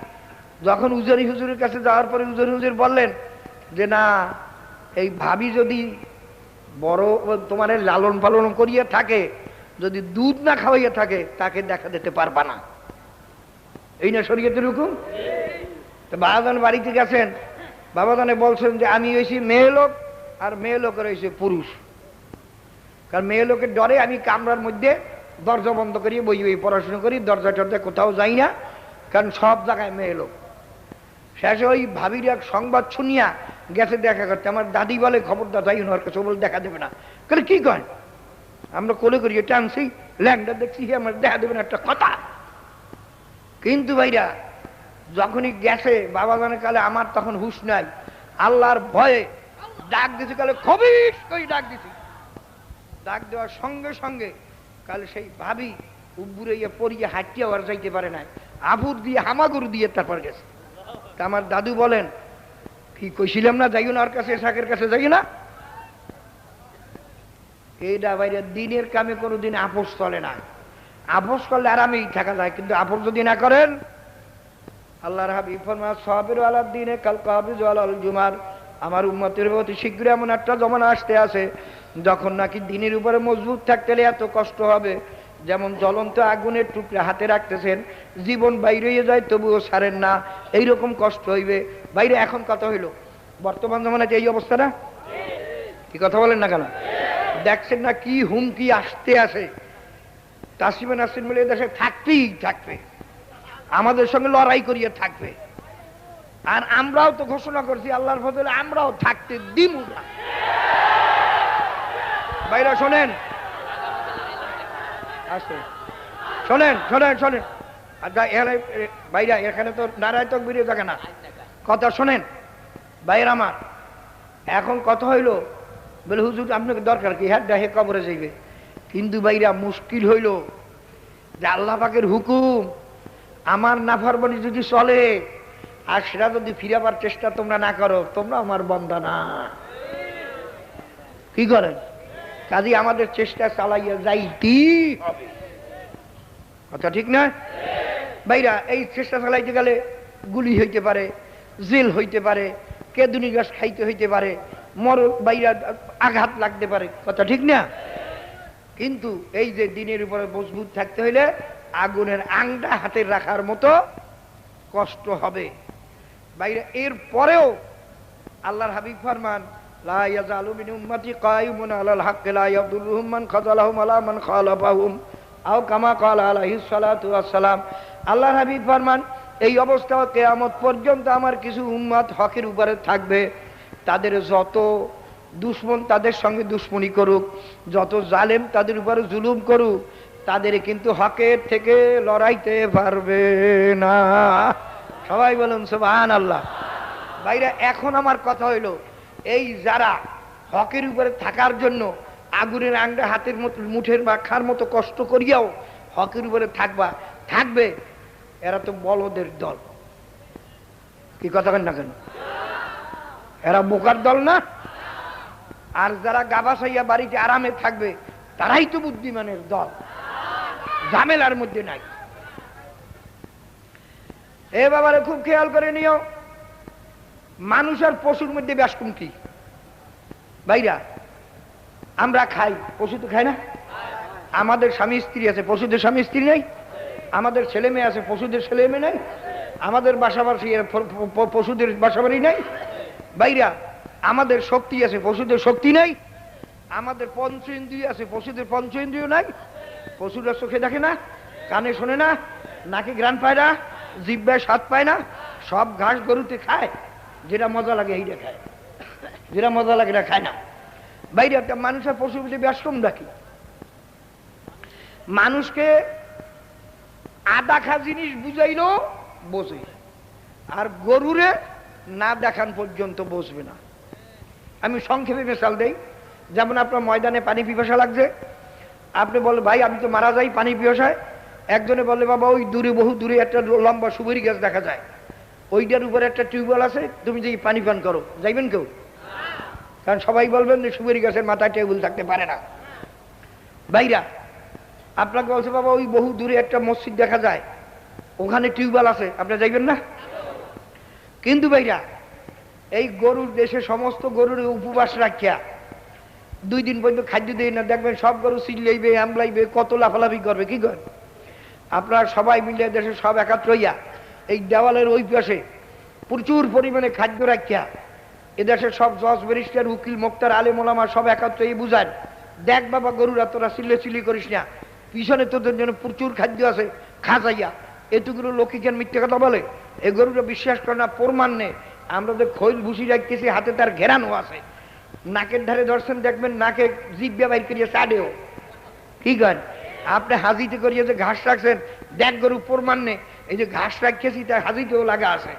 যখন উজারি হুজুরের কাছে যাওয়ার পরে উজারি হুজুর বললেন যে না, এই ভাবি যদি বড় তোমার লালন পালন করিয়া থাকে, যদি দুধ না খাওয়াইয়া থাকে, তাকে দেখা দিতে পারবা না। এই না শরীয়তের হুকুম? তো বাবাজান বাড়িতে গেছেন, বাবাজানে বলছেন যে আমি হয়েছি মেয়ে লোক, আর মেয়ে লোকের হয়েছে পুরুষ। কারণ মেয়ে লোকের ডরে আমি কামরার মধ্যে দরজা বন্ধ করিয়ে বই বই পড়াশোনা করি, দরজা টরজা কোথাও যাই না, কারণ সব জায়গায় মেয়ে লোক। শেষে ওই ভাবির এক সংবাদ শুনিয়া গেছে দেখা করতে। আমার দাদি বলে, খবরদার যাই ওনার কাছে, বলে দেখা দেবে না। কারণ কি কয়, আমরা কোলে করি টানছি, ল্যাংডা দেখছি, আমার দেখা দেবে না, একটা কথা। কিন্তু ভাইরা যখনই গেছে বাবাজানের কালে, আমার তখন হুঁশ নাই, আল্লাহর ভয়ে ডাক দিছি, কালে খবিস কই ডাক দিছি। ডাক দেওয়ার সঙ্গে সঙ্গে কালে সেই ভাবি উব্বুরে পড়িয়ে হাঁটিয়ে আর যাইতে পারে নাই, আবুর দিয়ে হামাগুর দিয়ে তারপর গেছে। তা আমার দাদু বলেন, কি কইছিলাম না যাইও না ওর কাছে, শাকের কাছে যাইও না। এইটা বাইরে দিনের কামে কোনোদিন আপোষ চলে না। আপোষ করলে আরামেই থাকা যায়, কিন্তু আপোষ যদি না করেন, আল্লাহর হাবিব ফরমান, সাবিরু আলাদ দিনে কাল কাবিজু আলাল জুমার, আমার উম্মতের অতি শীঘ্রই এমন একটা জমানা আসতে আছে যখন নাকি দিনের উপরে মজবুত থাকতে হলে এত কষ্ট হবে, যেমন জ্বলন্ত আগুনের টুকরা হাতে রাখতেছেন, জীবন বাইরে যায় তবুও ছাড়েন না, এইরকম কষ্ট হইবে। বাইরে এখন কথা হইল, বর্তমান জমানায় এই অবস্থা না, কি কথা বলেন না কেন? দেখছেন না কি হুমকি আসতে আসে। তাসিমা নাসরিন মিলে দেশে থাকতেই থাকবে, আমাদের সঙ্গে লড়াই করিয়ে থাকবে। আর আমরাও তো ঘোষণা করছি আল্লাহর ফজলে, আমরাও থাকতে দিব না। বাইরা শোনেন, আসে শোনেন শোনেন শোনেন, বাইরা এখানে তো নারায় তক বেরিয়ে থাকে না, কথা শোনেন বাইরে আমার। এখন কথা হইল, বলে হুজুর আপনাকে দরকার কি? হ্যাঁ দেখে কবরে যাইবে। কিন্তু বাইরা মুশকিল হইল যে আল্লাহ পাকের হুকুম, আমার নাফরমানি যদি চলে, আর সেটা যদি ফিরাবার চেষ্টা তোমরা না করো, তোমরা আমার বান্দা না। কি করেন? কাজে আমাদের চেষ্টা চালাইয়া যাইতেই হবে, কথা ঠিক না ভাইরা? এই চেষ্টা চালাইতে গেলে গুলি হইতে পারে, জেল হইতে পারে, কেদুনি গাছ খাইতে হইতে পারে, বাইরা আঘাত লাগতে পারে, কথা ঠিক না? কিন্তু এই যে দিনের উপরে মজবুত থাকতে হইলে আগুনের আংটা হাতে রাখার মতো কষ্ট হবে বাইরে। এর পরেও আল্লাহর হাবিব ফরমান, লা ইয়াজালু মিন উম্মতি কায়িমুন আলাল হাক্কি লা ইয়াদুরুহুম মান খাযালাহুম আলা মান খালাফাহুম আও কামা ক্বালা আলাইহিস সালাতু ওয়াস সালাম। আল্লাহর হাবিব ফরমান, এই অবস্থা কিয়ামত পর্যন্ত আমার কিছু উম্মত হকের উপরে থাকবে। তাদের যত দুশমন তাদের সঙ্গে দুশমনি করুক, যত জালেম তাদের উপরে জুলুম করুক, তাদের কিন্তু হকের থেকে লড়াইতে পারবে না। সবাই বলুন সুবহানাল্লাহ। বাইরে এখন আমার কথা হইল, এই যারা হকের উপরে থাকার জন্য আগুনের আংটা হাতের মতো মুঠের মাখার মতো কষ্ট করিয়াও হকের উপরে থাকবে, এরা তো বলদের দল। কি কথা কেন না কেন? এরা বোকার দল না? আর যারা গাবাসাইয়া বাড়িতে আরামে থাকবে, তারাই তো বুদ্ধিমানের দল, ঝামেলার মধ্যে নাই। এ বাবারে খুব খেয়াল করে নিও, মানুষ আর পশুর মধ্যে ব্যাসকম কি? ভাইরা আমরা খাই, পশু তো খায় না? আমাদের স্বামী স্ত্রী আছে, পশুদের স্বামী স্ত্রী নাই? আমাদের ছেলে মেয়ে আছে, পশুদের ছেলে মেয়ে নাই? আমাদের বাসাবাড়ি পশুদের বাসাবাড়ি নাই? ভাইরা আমাদের শক্তি আছে, পশুদের শক্তি নাই? আমাদের পঞ্চ ইন্দ্রিয় আছে, পশুদের পঞ্চ ইন্দ্রিয় নাই? পশুরা চোখে দেখে না, কানে শোনে না, নাকে ঘ্রাণ পায় না, জিহ্বায় স্বাদ পায় না, সব ঘাস গরুতে খায়, যেটা মজা লাগে এইটা খায়, যেটা মজা লাগে এটা খায় না। বাইরে একটা মানুষের পশুর প্রতি ব্যাশ্রম রাখি, মানুষকে আদাখা জিনিস বুঝাইলো বোঝে, আর গরুরে না দেখান পর্যন্ত বসবে না। আমি সংক্ষেপে মিশাল দেই, যেমন আপনার ময়দানে পানি পিপাসা লাগছে, আপনি বলে ভাই আমি তো মারা যাই পানি পিপাসায়, একজনে বলে বাবা ওই দূরে বহু দূরে একটা লম্বা সুপারি গাছ দেখা যায়, ওইটার উপরে একটা টিউবওয়েল আছে, তুমি যে পানি পান করো, যাইবেন কেউ? কারণ সবাই বলবেন যে সুপারি গাছের মাথায় টিউবওয়েল থাকতে পারে না। ভাইরা আপনাকে বলছে বাবা ওই বহু দূরে একটা মসজিদ দেখা যায়, ওখানে টিউবওয়েল আছে, আপনারা যাইবেন না? কিন্তু ভাইরা এই গরুর দেশে সমস্ত গরুর উপবাস রাখিয়া 2 দিন পর্যন্ত খাদ্য দেয় না, দেখবেন সব গরু চিল্লাইবে, আমলাইবে, কত লাফালাফি করবে। কি করেন আপনারা সবাই মিলে দেশে সব একাত্র হইয়া এই দেওয়ালের ওই পাশে প্রচুর পরিমাণে খাদ্য রাখিয়া এদেশের সব জজ ব্যারিস্টার উকিল মোক্তার আলেম ওলামা সব একাত্র এই বুঝান, দেখ বাবা গরুরা তোরা চিল্লি করিস না, পিছনে তোদের জন্য প্রচুর খাদ্য আছে, খা যাইয়া। এতগুলো লোকে কেন মিথ্যে কথা বলে? এই গরুটা বিশ্বাস করে না, প্রমাণ নেই। আমরা যে খৈল ভুসি রাখতেছি, হাতে তার ঘেরানো আছে, নাকের ধারে ধরছেন দেখবেন নাকে জিভ্যা বাইর করিয়ে চাডেও। কি করেন আপনি হাজিতে করিয়ে যে ঘাস রাখছেন, দেখ গরু প্রমাণ নেই, এই যে ঘাস রাখিয়েছি তার হাজিতেও লাগা আছে,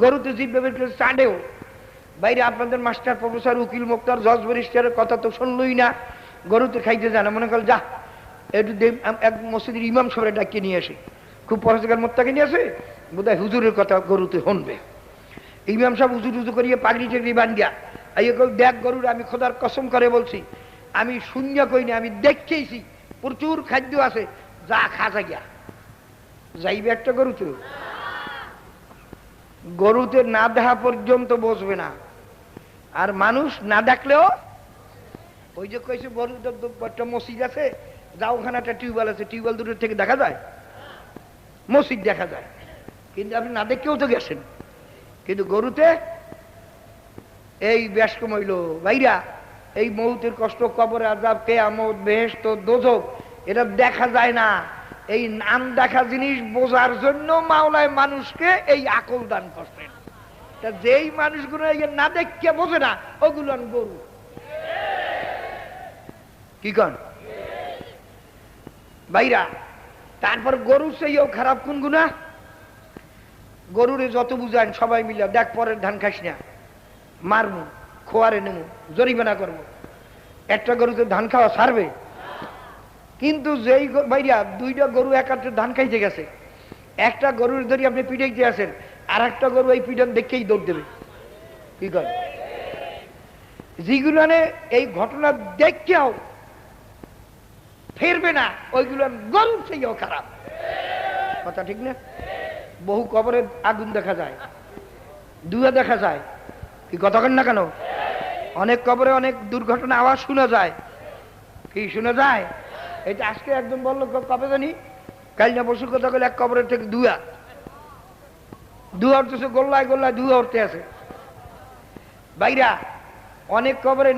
গরুতে জিভ্যা বের করে চাডেও। বাইরে আপনাদের মাস্টার প্রফেসর উকিল মোক্তার জজ ব্যারিস্টারের কথা তো শুনলই না, গরুতে খাইতে জানা, মনে কর যা একটু এক মসজিদের ইমাম সাহেবের ডাকিয়ে নিয়ে আসে, খুব পড়াশোনার মোত্তাকে নিয়ে আসে, বোধহয় হুজুরের কথা গরুতে শুনবে। ইমাম সাহেব উজু করিয়ে পাগড়ি টাগড়ি বান্ধিয়া এই দেখ গরুর, আমি খোদার কসম করে বলছি, আমি শূন্য কইনি, আমি দেখেছি প্রচুর খাদ্য আছে, যা খা যাইয়া। যাইবে একটা গরুতে? গরুতে না দেখা পর্যন্ত বসবে না। আর মানুষ না দেখলেও ওই যে কইছে একটা মসজিদ আছে, যা ওখানে একটা টিউবওয়েল আছে, টিউবওয়েল দূরের থেকে দেখা যায়, মসজিদ দেখা যায়, কিন্তু আপনি না দেখেও তো গেছেন। কিন্তু গরুতে এই ব্যাসকম হইল ভাইরা, এই মৌতের কষ্ট, কবরে আযাব, কিয়ামত, বেহেশত, দোজখ, এটা দেখা যায় না। এই নাম দেখা জিনিস বোঝার জন্য মাওলায় মানুষকে এই আকল দান করছেন। তা যেই মানুষগুলো না দেখে বোঝে না, ওগুলো গরু। কি কন ভাইরা? তারপর গরু সেইও খারাপ কোন গুণা? গরুরে যত বুঝান সবাই মিলে, দেখ পরের ধান খাস না, মারবো, খোয়ারে নেবো, জরিমানা করবো। একটা গরুতে ধান খাওয়া ছাড়বে? কিন্তু যেই ভাইরা 2টা গরু একাত্রে ধান খাইতে গেছে, একটা গরুর ধরি আপনি পিটাইতে আছেন, আর একটা গরু এই পিটন দেখেই দৌড় দেবে। কি কর? যেগুলো এই ঘটনা দেখেও ফেরবে না, ওইগুলো গরুর থেকেও খারাপ। কথা ঠিক না? বহু কবরে আগুন দেখা যায়, ধোঁয়া দেখা যায়। কি কথা কেন না কেন? অনেক কবরে অনেক দুর্ঘটনা আওয়াজ শোনা যায়। কি শোনা যায়? এটা আজকে একজন বললো, কবে জানি কাল না পরশুর কথা বলে, এক কবরের থেকে ধোঁয়া উঠতেছে, গোল্লায় গোল্লায় ধোঁয়া উঠতে আছে। বাইরা অনেক কবরে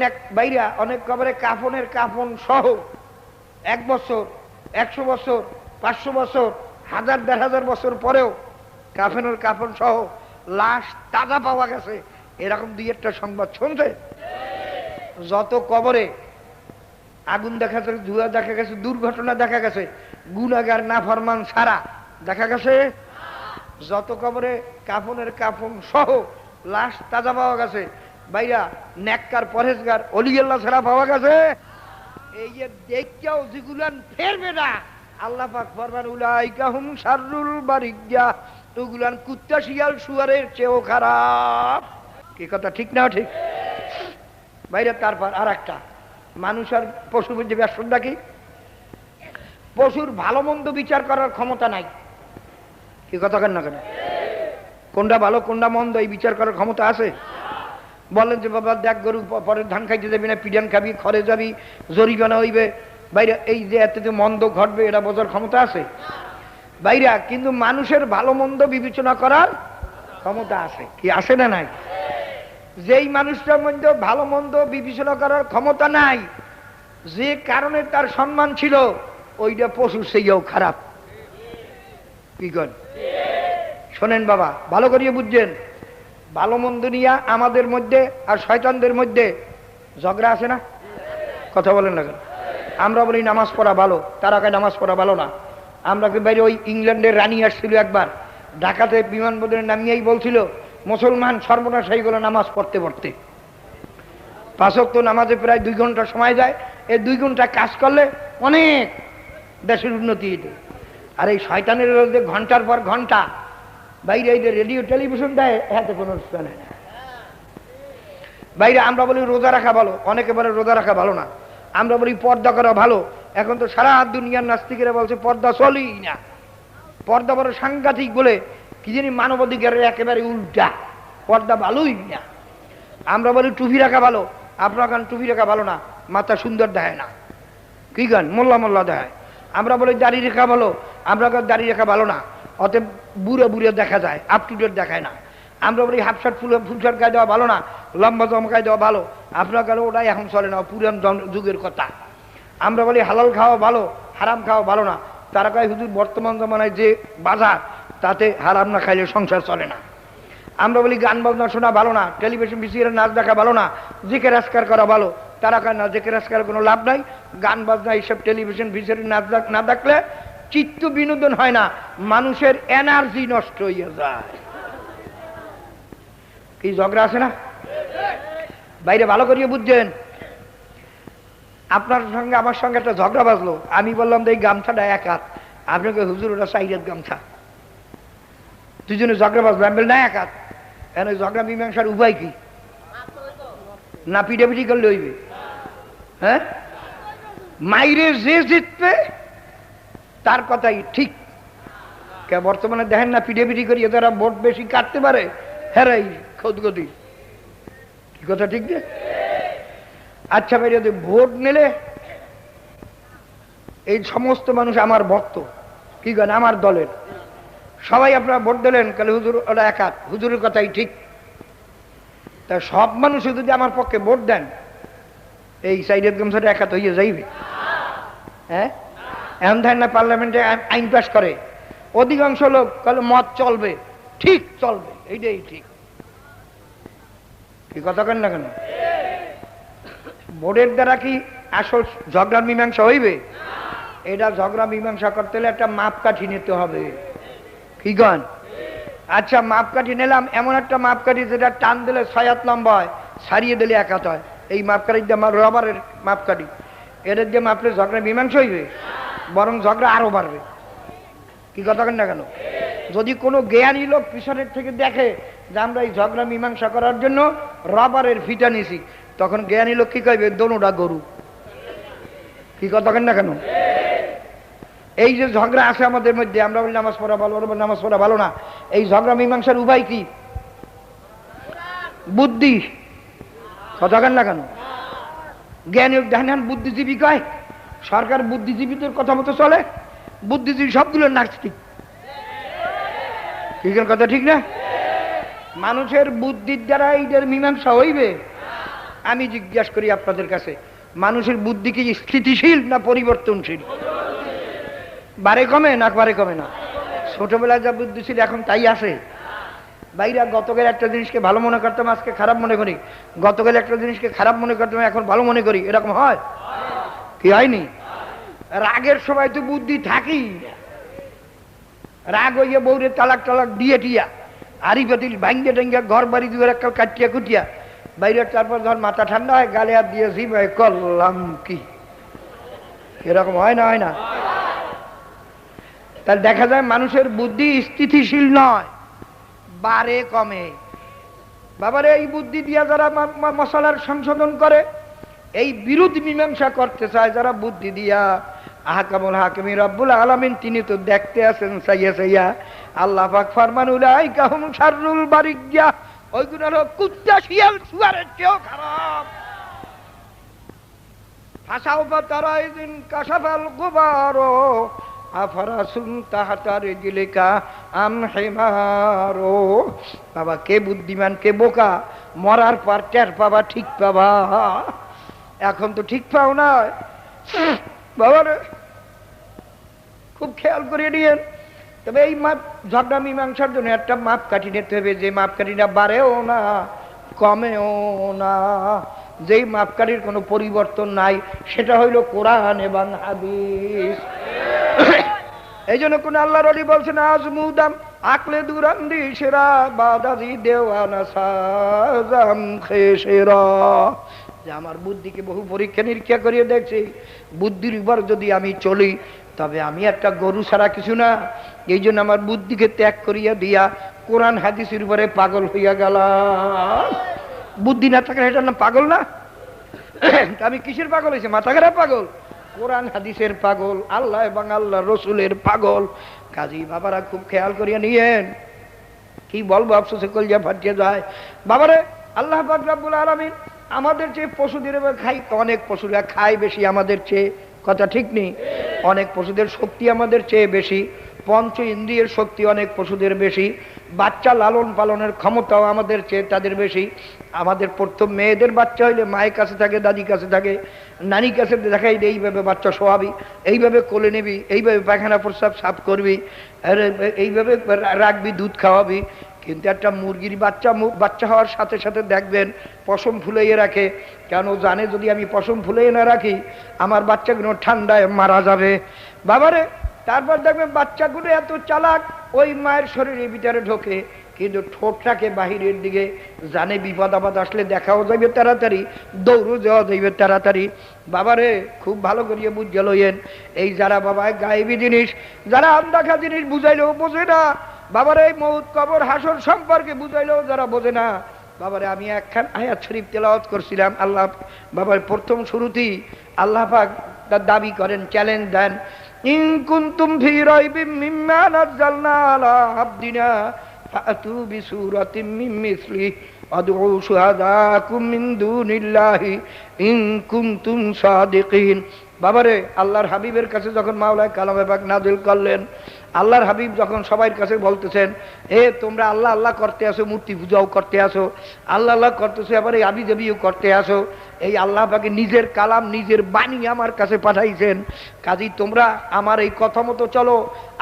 অনেক কবরে কাফনের কাফন সহ 1 বছর, 100 বছর, 500 বছর, 1000, 1500 বছর পরেও কাফনের কাফন সহ লাশ তাজা পাওয়া গেছে। এরকম 2-1টা সংবাদ শুনছে? যত কবরে আগুন দেখা গেছে, ধোঁয়া দেখা গেছে, দুর্ঘটনা দেখা গেছে, গুনাহগার নাফরমান সারা দেখা গেছে? যত কবরে কাফনের কাফন সহ লাশ তাজা পাওয়া গেছে, ভাইরা নেককার পরহেজগার ওলিয়াল্লাহ ছাড়া পাওয়া গেছে? এই যে দেখেও যেগুলান ফেরবে না, আল্লাহ পাক ফরমান উলাইকা হুম শাররুল বারিয়া, ওগুলান কুত্তা শিয়াল শুয়ারের চেয়েও খারাপ। কি কথা ঠিক না? ঠিক ভাইরা। তারপর আর একটা, মানুষ আর পশুর মধ্যে ব্যস্ততা কি? পশুর ভালো মন্দ বিচার করার ক্ষমতা নাই। কি কথা কেন না কেন? কোনটা ভালো কোনটা মন্দ এই বিচার করার ক্ষমতা আছে? বলেন যে বাবা দেখ গরু পরে ধান খাইতে যাবি না, পিডান খাবি, খড়ে যাবি, জরিমানা হইবে, বাইরে এই যে এত যে মন্দ ঘটবে এটা বোঝার ক্ষমতা আছে বাইরা? কিন্তু মানুষের ভালো মন্দ বিবেচনা করার ক্ষমতা আছে কি আছে না নাই? যেই মানুষটার মধ্যে ভালো মন্দ বিবেচনা করার ক্ষমতা নাই, যে কারণে তার সম্মান ছিল, ওইটা পশু সেইও খারাপ। কি করেন? শোনেন বাবা, ভালো করিয়ে বুঝছেন, ভালো মন্দ নিয়ে আমাদের মধ্যে আর শয়তানদের মধ্যে ঝগড়া আছে না? কথা বলেন না কেন? আমরা বলি নামাজ পড়া ভালো, তারা কয় নামাজ পড়া ভালো না। আমরা কি বাইরে, ওই ইংল্যান্ডের রানী আসছিল একবার, ঢাকাতে বিমানবন্দরে নামিয়েই বলছিল মুসলমান সর্বনাশ হয়ে গেল নামাজ পড়তে পড়তে। 5 ওয়াক্ত নামাজে প্রায় 2 ঘন্টা সময় যায়, এই 2 ঘন্টা কাজ করলে অনেক দেশের উন্নতি হইতে। আর এই শয়তানের যে ঘন্টার পর ঘন্টা বাইরে এই যে রেডিও টেলিভিশন দেয়, হাতে কোনো শোনে না। বাইরে আমরা বলি রোজা রাখা ভালো, অনেকে বলে রোজা রাখা ভালো না। আমরা বলি পর্দা করা ভালো, এখন তো সারা দুনিয়ার নাস্তিকেরা বলছে পর্দা চলেই না, পর্দা বড় সাংঘাতিক বলে কি জানি মানবাধিকারের একেবারে উল্টা, পর্দা ভালোই না। আমরা বলি টুপি রাখা ভালো, আপনার গান টুপি রাখা ভালো না, মাথা সুন্দর দেখায় না, কি গান মোল্লা মোল্লা দেখায়। আমরা বলি দাড়ি রেখা ভালো, আমরা গান দাড়ি রেখা ভালো না, অতএব বুড়ে বুড়ে দেখা যায়, আপ টু ডেট দেখায় না। আমরা বলি হাফ শার্ট ফুল শার্ট গায়ে দেওয়া ভালো না, লম্বা জমকায় দেওয়া ভালো, আপনার কাছে ওটাই এখন চলে না, পুরান যুগের কথা। আমরা বলি হালাল খাওয়া ভালো, হারাম খাওয়া ভালো না, তারা কয় হুজুর বর্তমান জমানায় যে বাজার, তাতে হারাম না খাইলে সংসার চলে না। আমরা বলি গান বাজনা শোনা ভালো না, টেলিভিশন ভিসিআর নাচ দেখা ভালো না, জিকির আজকার করা ভালো, তারা কয় না জিকির আজকার কোনো লাভ নাই, গান বাজনা এইসব টেলিভিশন ভিসিআর নাচ না দেখলে চিত্ত বিনোদন হয় না, মানুষের এনার্জি নষ্ট হয়ে যায়। কি ঝগড়া আছে না বাইরে? ভালো করিয়ে বুঝছেন। আপনার সঙ্গে আমার সঙ্গে একটা ঝগড়া বাজলো, আমি বললাম এই গামছাটা 1 হাত, আপনাকে হুজুর ওটা 4 হাত গামছা। দুজনে ঝগড়া বাজলো, আমি বললাম না 1 হাত। এখন ওই ঝগড়া মীমাংসার উপায় কি? না পিটাপিটি করলে হইবে? হ্যাঁ, মাইরে যে জিতবে তার কথাই ঠিক। কে বর্তমানে দেখেন না পিটাপিটি করি, তারা ভোট বেশি কাটতে পারে, হেরাই খোদগতি। কি কথা ঠিক না? আচ্ছা ভাই, যদি ভোট নিলে এই সমস্ত মানুষ আমার ভক্ত, কি করেন আমার দলের সবাই আপনারা ভোট দিলেন, কালে হুজুর ওটা 1 হাত, হুজুরের কথাই ঠিক। তা সব মানুষ যদি আমার পক্ষে ভোট দেন, এই সাইডের গামছাটা 1 হাত হইয়া যাইবে? হ্যাঁ, এমন ধরেন না পার্লামেন্টে আইন পাস করে, অধিকাংশ লোক কালে মত চলবে, ঠিক চলবে, এইটাই ঠিক। কি কথা কেন না কেন? ভোটের দ্বারা কি আসল ঝগড়ার মীমাংসা হইবে? এটা ঝগড়া মীমাংসা করতে হলে একটা মাপকাঠি নিতে হবে। কি গান? আচ্ছা মাপকাঠি নিলাম, এমন একটা মাপকাঠি যেটা টান দিলে 6 হাত লম্বা হয়, ছাড়িয়ে দিলে 1 হাত হয়। এই মাপকাঠি দিয়ে রবারের মাপকাঠি, এদের দিয়ে মাপলে ঝগড়া মীমাংসা হইবে? বরং ঝগড়া আরো বাড়বে। কি কথা কেন না কেন? যদি কোনো জ্ঞানী লোক পিছনের থেকে দেখে যে আমরা এই ঝগড়া মীমাংসা করার জন্য রবারের ফিটা নিছি, তখন জ্ঞানী লোক কি কইবে? দোনোটা গরু। কি কথা কেন না কেন? এই যে ঝগড়া আছে আমাদের মধ্যে, আমরা বলি নামাজ পড়া ভালো, নামাজ পড়া ভালো না, এই ঝগড়া মীমাংসার উপায় কি? বুদ্ধি। কথা কেন না কেন? জ্ঞানী দেখেন বুদ্ধিজীবী কয়, সরকার বুদ্ধিজীবীদের কথা মতো চলে, বুদ্ধিজীবী সবগুলো নাস্তিক। ঠিক কথা ঠিক না? মানুষের বুদ্ধির দ্বারা এইটার মীমাংসা হইবে? আমি জিজ্ঞাসা করি আপনাদের কাছে, মানুষের বুদ্ধি কি স্থিতিশীল না পরিবর্তনশীল? বারে কমে না বারে কমে না? ছোটবেলায় যা বুদ্ধি ছিল এখন তাই আছে? বাইরে গতকাল একটা জিনিসকে ভালো মনে করতাম, আজকে খারাপ মনে করি, গতকাল একটা জিনিসকে খারাপ মনে করতাম, এখন ভালো মনে করি, এরকম হয় কি হয়নি? রাগের সময় তো বুদ্ধি থাকেই, রাগ হইয়া বউরে তালাক টালাক দিয়ে টিয়া আরি বাতিল ভাঙ্গে টাঙ্গা ঘর বাড়ি দুয়ার একটা কাটিয়া কুটিয়া বাইরে, তারপর ধর মাথা ঠান্ডা হয়, গালে হাত দিয়েছি ভাই করলাম কি, এরকম হয় না? হয় না? তাহলে দেখা যায় মানুষের বুদ্ধি স্থিতিশীল নয়, বারে কমে। বাবারে এই বুদ্ধি দিয়া যারা মশলার সংশোধন করে, এই বিরোধ মীমাংসা করতে চায় যারা বুদ্ধি দিয়া, আহকামুল হাকিম রব্বুল আলামিন তিনি তো দেখতে আছেন সাইয়া সাইয়া। আল্লাহ পাক ফরমান উলাইকা হুম শাররুল বারিয়া ওই গুণা হলো কুত্তা শিয়াল শুয়ারের চেয়েও খারাপ। ফাসাও বা তারা দিন কাসাফাল গোবারো আফারাসুন তাহাতার জিলিকা আম হেমারো। বাবা কে বুদ্ধিমান কে বোকা, মরার পর টের পাবা ঠিক পাবা, এখন তো ঠিক পাও না বাবা রে। খুব খেয়াল করে নিয়েন। তবে এই মাপ ঝগড়া মীমাংসার জন্য একটা মাপ কাঠি নিতে হবে, যে মাপকাঠিটা বাড়েও না কমেও না, যেই মাপকাঠির কোনো পরিবর্তন নাই, সেটা হইল কোরআন এবং হাদিস। এই জন্য কোন আল্লাহর ওলি বলছেন আজমুদাম আকলে দুরান্দি সেরা বাদাজি দেওয়ানা সাজাম খেসেরা, যে আমার বুদ্ধিকে বহু পরীক্ষা নিরীক্ষা করিয়ে দেখছি, বুদ্ধির উপর যদি আমি চলি তবে আমি একটা গরু ছাড়া কিছু না। এই জন্য আমার বুদ্ধিকে ত্যাগ করিয়া দিয়া কোরআন হাদিসের উপরে পাগল হইয়া গেলাম। বুদ্ধি না থাকলে এটা না পাগল না? আমি কিসের পাগল হয়েছে? মাথা খারাপ পাগল, কোরআন হাদিসের পাগল, আল্লাহ এবং আল্লাহ রসুলের পাগল। কাজী বাবারা খুব খেয়াল করিয়া নিয়েন। কি বলবো, আফসোসে কলিজা ফাটিয়ে যায়। বাবারে আল্লাহ পাক রব্বুল আলামিন আমাদের চেয়ে পশুদের খাই, অনেক পশুরা খায় বেশি আমাদের চেয়ে, কথা ঠিক নেই? অনেক পশুদের শক্তি আমাদের চেয়ে বেশি, পঞ্চ ইন্দ্রিয়ের শক্তি অনেক পশুদের বেশি, বাচ্চা লালন পালনের ক্ষমতাও আমাদের চেয়ে তাদের বেশি। আমাদের প্রথম মেয়েদের বাচ্চা হইলে মায়ের কাছে থাকে, দাদির কাছে থাকে, নানির কাছে দেখাই এইভাবে বাচ্চা শোয়াবি, এইভাবে কোলে নিবি, এইভাবে পায়খানা প্রস্রাব সাফ করবি, এইভাবে রাখবি, দুধ খাওয়াবি। কিন্তু একটা মুরগির বাচ্চা হওয়ার সাথে সাথে দেখবেন পশম ফুলাইয়ে রাখে, কেন জানে যদি আমি পশম ফুলাইয়ে না রাখি আমার বাচ্চাগুলো ঠান্ডায় মারা যাবে। বাবারে তারপর দেখবেন বাচ্চাগুলো এত চালাক, ওই মায়ের শরীরের ভিতরে ঢোকে কিন্তু ঠোঁটটাকে বাহিরের দিকে, জানে বিপদ আপদ আসলে দেখাও যাবে তাড়াতাড়ি, দৌড়ও যাওয়া যাইবে তাড়াতাড়ি। বাবারে খুব ভালো করিয়া বুঝে লইয়েন, এই যারা বাবা গায়েবী জিনিস, যারা আন্দাখা জিনিস বুঝাইলেও বোঝে না, বাবারে এই মউত কবর হাসর সম্পর্কে বুঝাইলেও যারা বোঝে না, বাবারে আমি একখান আয়াত শরীফ তেলাওয়াত করছিলাম। আল্লাহ বাবার প্রথম শুরুতেই আল্লাহ পাক তার দাবি করেন, চ্যালেঞ্জ দেন, ইন কুনতুম ফি রাইবিম মিম্মা নাযালনা আলা আবদিনা ফাতু বিসূরাতিম মিন মিসলি আদউ শুহাদাকুম মিন দুনিল্লাহি ইন কুনতুম সাদিকিন। বাবারে আল্লাহর হাবিবের কাছে যখন মাওলানা কালামে পাক নাযিল করলেন, আল্লাহর হাবিব যখন সবার কাছে বলতেছেন, এ তোমরা আল্লাহ আল্লাহ করতে আসো, মূর্তি পূজাও করতে আসো, আল্লাহ আল্লাহ করতেছো, এবার এই আবি জাবিও করতে আসো, এই আল্লাহ পাকে নিজের কালাম নিজের বাণী আমার কাছে পাঠাইছেন, কাজী তোমরা আমার এই কথা মতো চলো,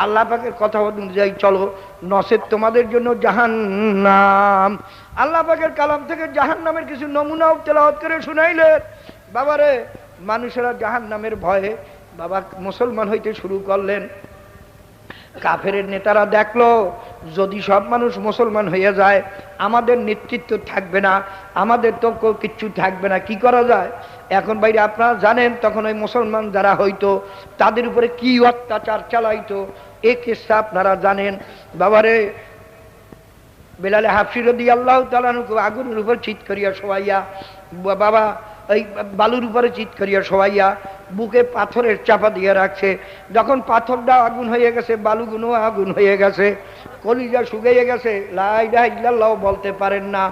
আল্লাহ পাকের কথা অনুযায়ী চলো, নসেদ তোমাদের জন্য জাহান্নাম। আল্লাহ পাকের কালাম থেকে জাহান্নামের কিছু নমুনাও তেলাওয়াত করে শুনাইলেন। বাবারে মানুষেরা জাহান্নামের ভয়ে বাবা মুসলমান হইতে শুরু করলেন। কাফেরের নেতারা দেখলো যদি সব মানুষ মুসলমান হয়ে যায় আমাদের নেতৃত্ব থাকবে না, আমাদের তো কিচ্ছু থাকবে না, কি করা যায়? এখন বাইরে আপনারা জানেন তখন ওই মুসলমান যারা হইতো তাদের উপরে কি অত্যাচার চালাইতো, এ কিস্সা আপনারা জানেন। বাবারে বেলালে হাফসি রাদিয়াল্লাহু তাআলা আগুনের উপর চিৎ করিয়া শোয়াইয়া, বাবা এই বালুর উপরে চিৎ করিয়া শোয়াইয়া বুকে পাথরের চাপা দিয়ে রাখছে। যখন পাথরটা আগুন হয়ে গেছে, বালুগুলো আগুন হয়ে গেছে, কলিজা শুকিয়ে গেছে, লা ইলাহা ইল্লাল্লাহ বলতে পারেন না,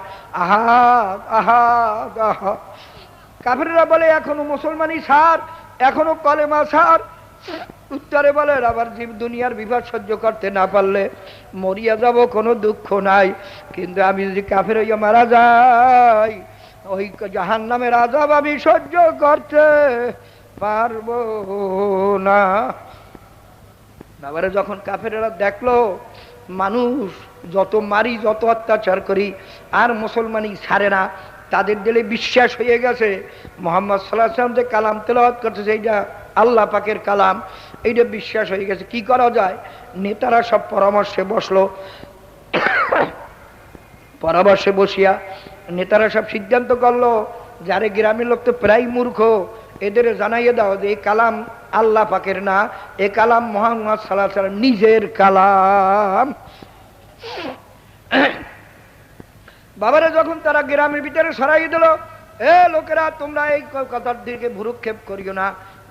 আহা আহা আহা। কাফেররা বলে এখনো মুসলমানই ছাড়, এখনো কলেমা ছাড়। উত্তরে বলে আবার জীব দুনিয়ার বিপদ সহ্য করতে না পারলে মরিয়া যাব, কোনো দুঃখ নাই, কিন্তু আমি যদি কাফের হইয়া মারা যাই ওই জাহান্নামের আযাব আমি সহ্য করতে পারবো না। বাবারে যখন কাফেরেরা দেখলো মানুষ যত মারি যত অত্যাচার করি আর মুসলমানই ছাড়ে না, তাদের দিলে বিশ্বাস হয়ে গেছে মুহাম্মদ সাল্লাল্লাহু আলাইহি ওয়াসাল্লাম যে কালাম তেলাওয়াত করতেছে এইটা আল্লাহ পাকের কালাম, এইটা বিশ্বাস হয়ে গেছে। কি করা যায়? নেতারা সব পরামর্শে বসলো। পরামর্শে বসিয়া নেতারা সব সিদ্ধান্ত করলো, যারে গ্রামের লোক তো প্রায় মূর্খ, এদের জানাইয়ে দাও যে এই কালাম আল্লাহ পাকের না, এ কালাম মুহাম্মদ সাল্লাল্লাহু আলাইহি ওয়াসাল্লাম নিজের কালাম। বাবারে যখন তারা গ্রামের ভিতরে সরাই দিল, এ লোকেরা তোমরা এই কথার দিকে ভুরুক্ষেপ করিও না,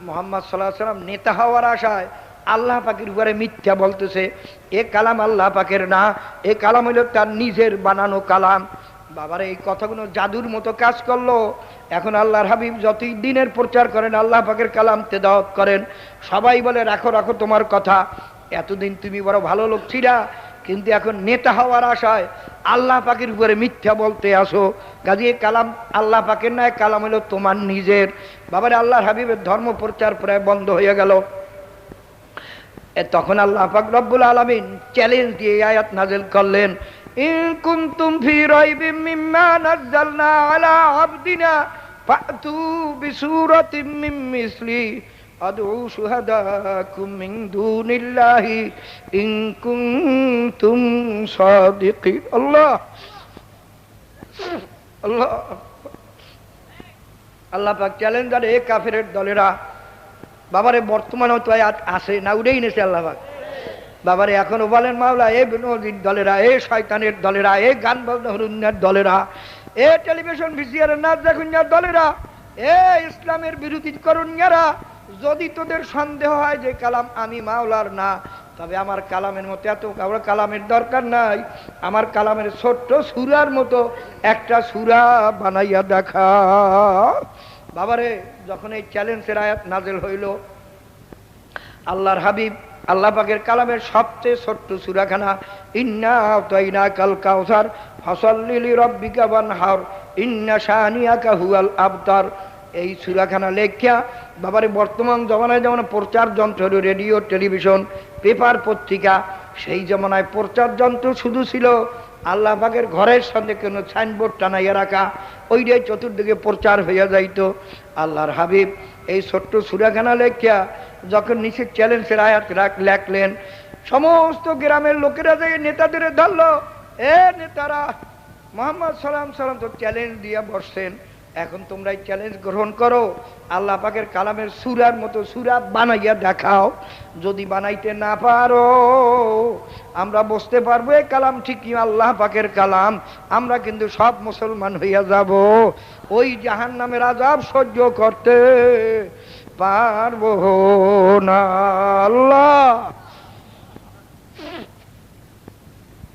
মুহাম্মদ সাল্লাল্লাহু আলাইহি ওয়াসাল্লাম নেতা হওয়ার আশায় আল্লাহ পাকের উপরে মিথ্যা বলতেছে, এ কালাম আল্লাহ পাকের না, এ কালাম হইল তার নিজের বানানো কালাম। বাবারে এই কথাগুলো জাদুর মতো কাজ করলো। এখন আল্লাহর হাবিব যতই দিনের প্রচার করেন, আল্লাহ পাকের কালাম তেলাওয়াত করেন, সবাই বলে রাখো রাখো তোমার কথা। এতদিন তুমি বড় ভালো লোক ছিলা, কিন্তু এখন নেতা হওয়ার আশায় আল্লাহ পাকের উপরে মিথ্যা বলতে আসো। কাজে কালাম আল্লাহ পাকের নয়, কালাম হলো তোমার নিজের। বাবারে আল্লাহর হাবিবের ধর্ম প্রচার প্রায় বন্ধ হয়ে গেল। তখন আল্লাহ পাক রব্বুল আলামিন চ্যালেঞ্জ দিয়ে আয়াত নাযিল করলেন, ইন কুনতুম ফি রাইবিম মিম্মা নাযালনা আলা আবদিনা ফাতু বিসূরাতিম মিন মিসলি আদউ শুহাদাকুম মিন দুনিল্লাহি ইন কুনতুম সাদিকিন। আল্লাহ আল্লাহ আল্লাহ পাক চ্যালেঞ্জ করে, এ কাফেরের দলেরা। বাবারে বর্তমানে তো আসে না, উড়েই নেছে আল্লাহ পাক। বাবারে এখনো বলেন মাওলা, এ বিনোদীর দলেরা, এ শয়তানের দলেরা, এ গান বাজনার দলেরা, এ টেলিভিশন ভিসিআরের নাচ দেখুনিয়ার দলেরা, এ ইসলামের বিরোধীকরণীরা, যদি তোদের সন্দেহ হয় যে কালাম আমি মাওলার না, তবে আমার কালামের মতো এত কালামের দরকার নাই। আমার কালামের ছোট্ট সূরার মতো একটা সূরা বানাইয়া দেখা। বাবারে যখন এই চ্যালেঞ্জের আয়াত নাযিল হইল, আল্লাহর হাবিব আল্লাহ পাকের কালামের সবচেয়ে ছোট্ট সূরাখানা, ইন্না আতাইনাকাল কাউসার ফাসাল্লি লিরাব্বিকা ওয়ানহার ইন্না শানিয়াকা হুয়াল আবতার, এই সূরাখানা লেখিয়া বাবারে বর্তমান জমানায় যেমন প্রচার যন্ত্র, রেডিও, টেলিভিশন, পেপার, পত্রিকা, সেই জমানায় প্রচার যন্ত্র শুধু ছিল আল্লাহ পাকের ঘরের সামনে কোনো সাইনবোর্ড টানাইয়া রাখা, ওইটাই চতুর্দিকে প্রচার হইয়া যাইত। আল্লাহর হাবিব এই ছোট্ট সূরাখানা লেখিয়া যখন নিচে চ্যালেঞ্জের আয়াত লেখলেন, সমস্ত গ্রামের লোকেরা যে নেতাদের ধরলো, এ নেতারা, মুহাম্মদ সাল্লাল্লাহু আলাইহি ওয়াসাল্লাম তো চ্যালেঞ্জ দিয়া বসছেন, এখন তোমরা এই চ্যালেঞ্জ গ্রহণ করো, আল্লাহ পাকের কালামের সূরার মতো সূরা বানাইয়া দেখাও। যদি বানাইতে না পারো, আমরা বুঝতে পারবো এই কালাম ঠিকই আল্লাহ পাকের কালাম, আমরা কিন্তু সব মুসলমান হইয়া যাব, ওই জাহান্নামের আযাব সহ্য করতে পারবো না। আল্লাহ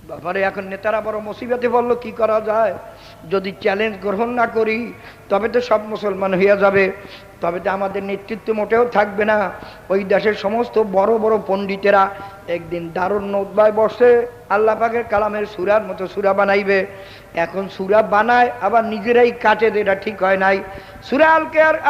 বাবারে এখন নেতারা বড় মুসিবতে বলল, কি করা যায়? যদি চ্যালেঞ্জ গ্রহণ না করি তবে তো সব মুসলমান হইয়া যাবে, তবে তো আমাদের নেতৃত্ব মোটেও থাকবে না। ওই দেশের সমস্ত বড় বড় পণ্ডিতেরা একদিন দারুণ নৌবায় বসে আল্লাহ পাকের কালামের সূরার মতো সূরা বানাইবে। এখন সূরা বানায় আবার নিজেরাই কাটে, এটা ঠিক হয় নাই। সূরা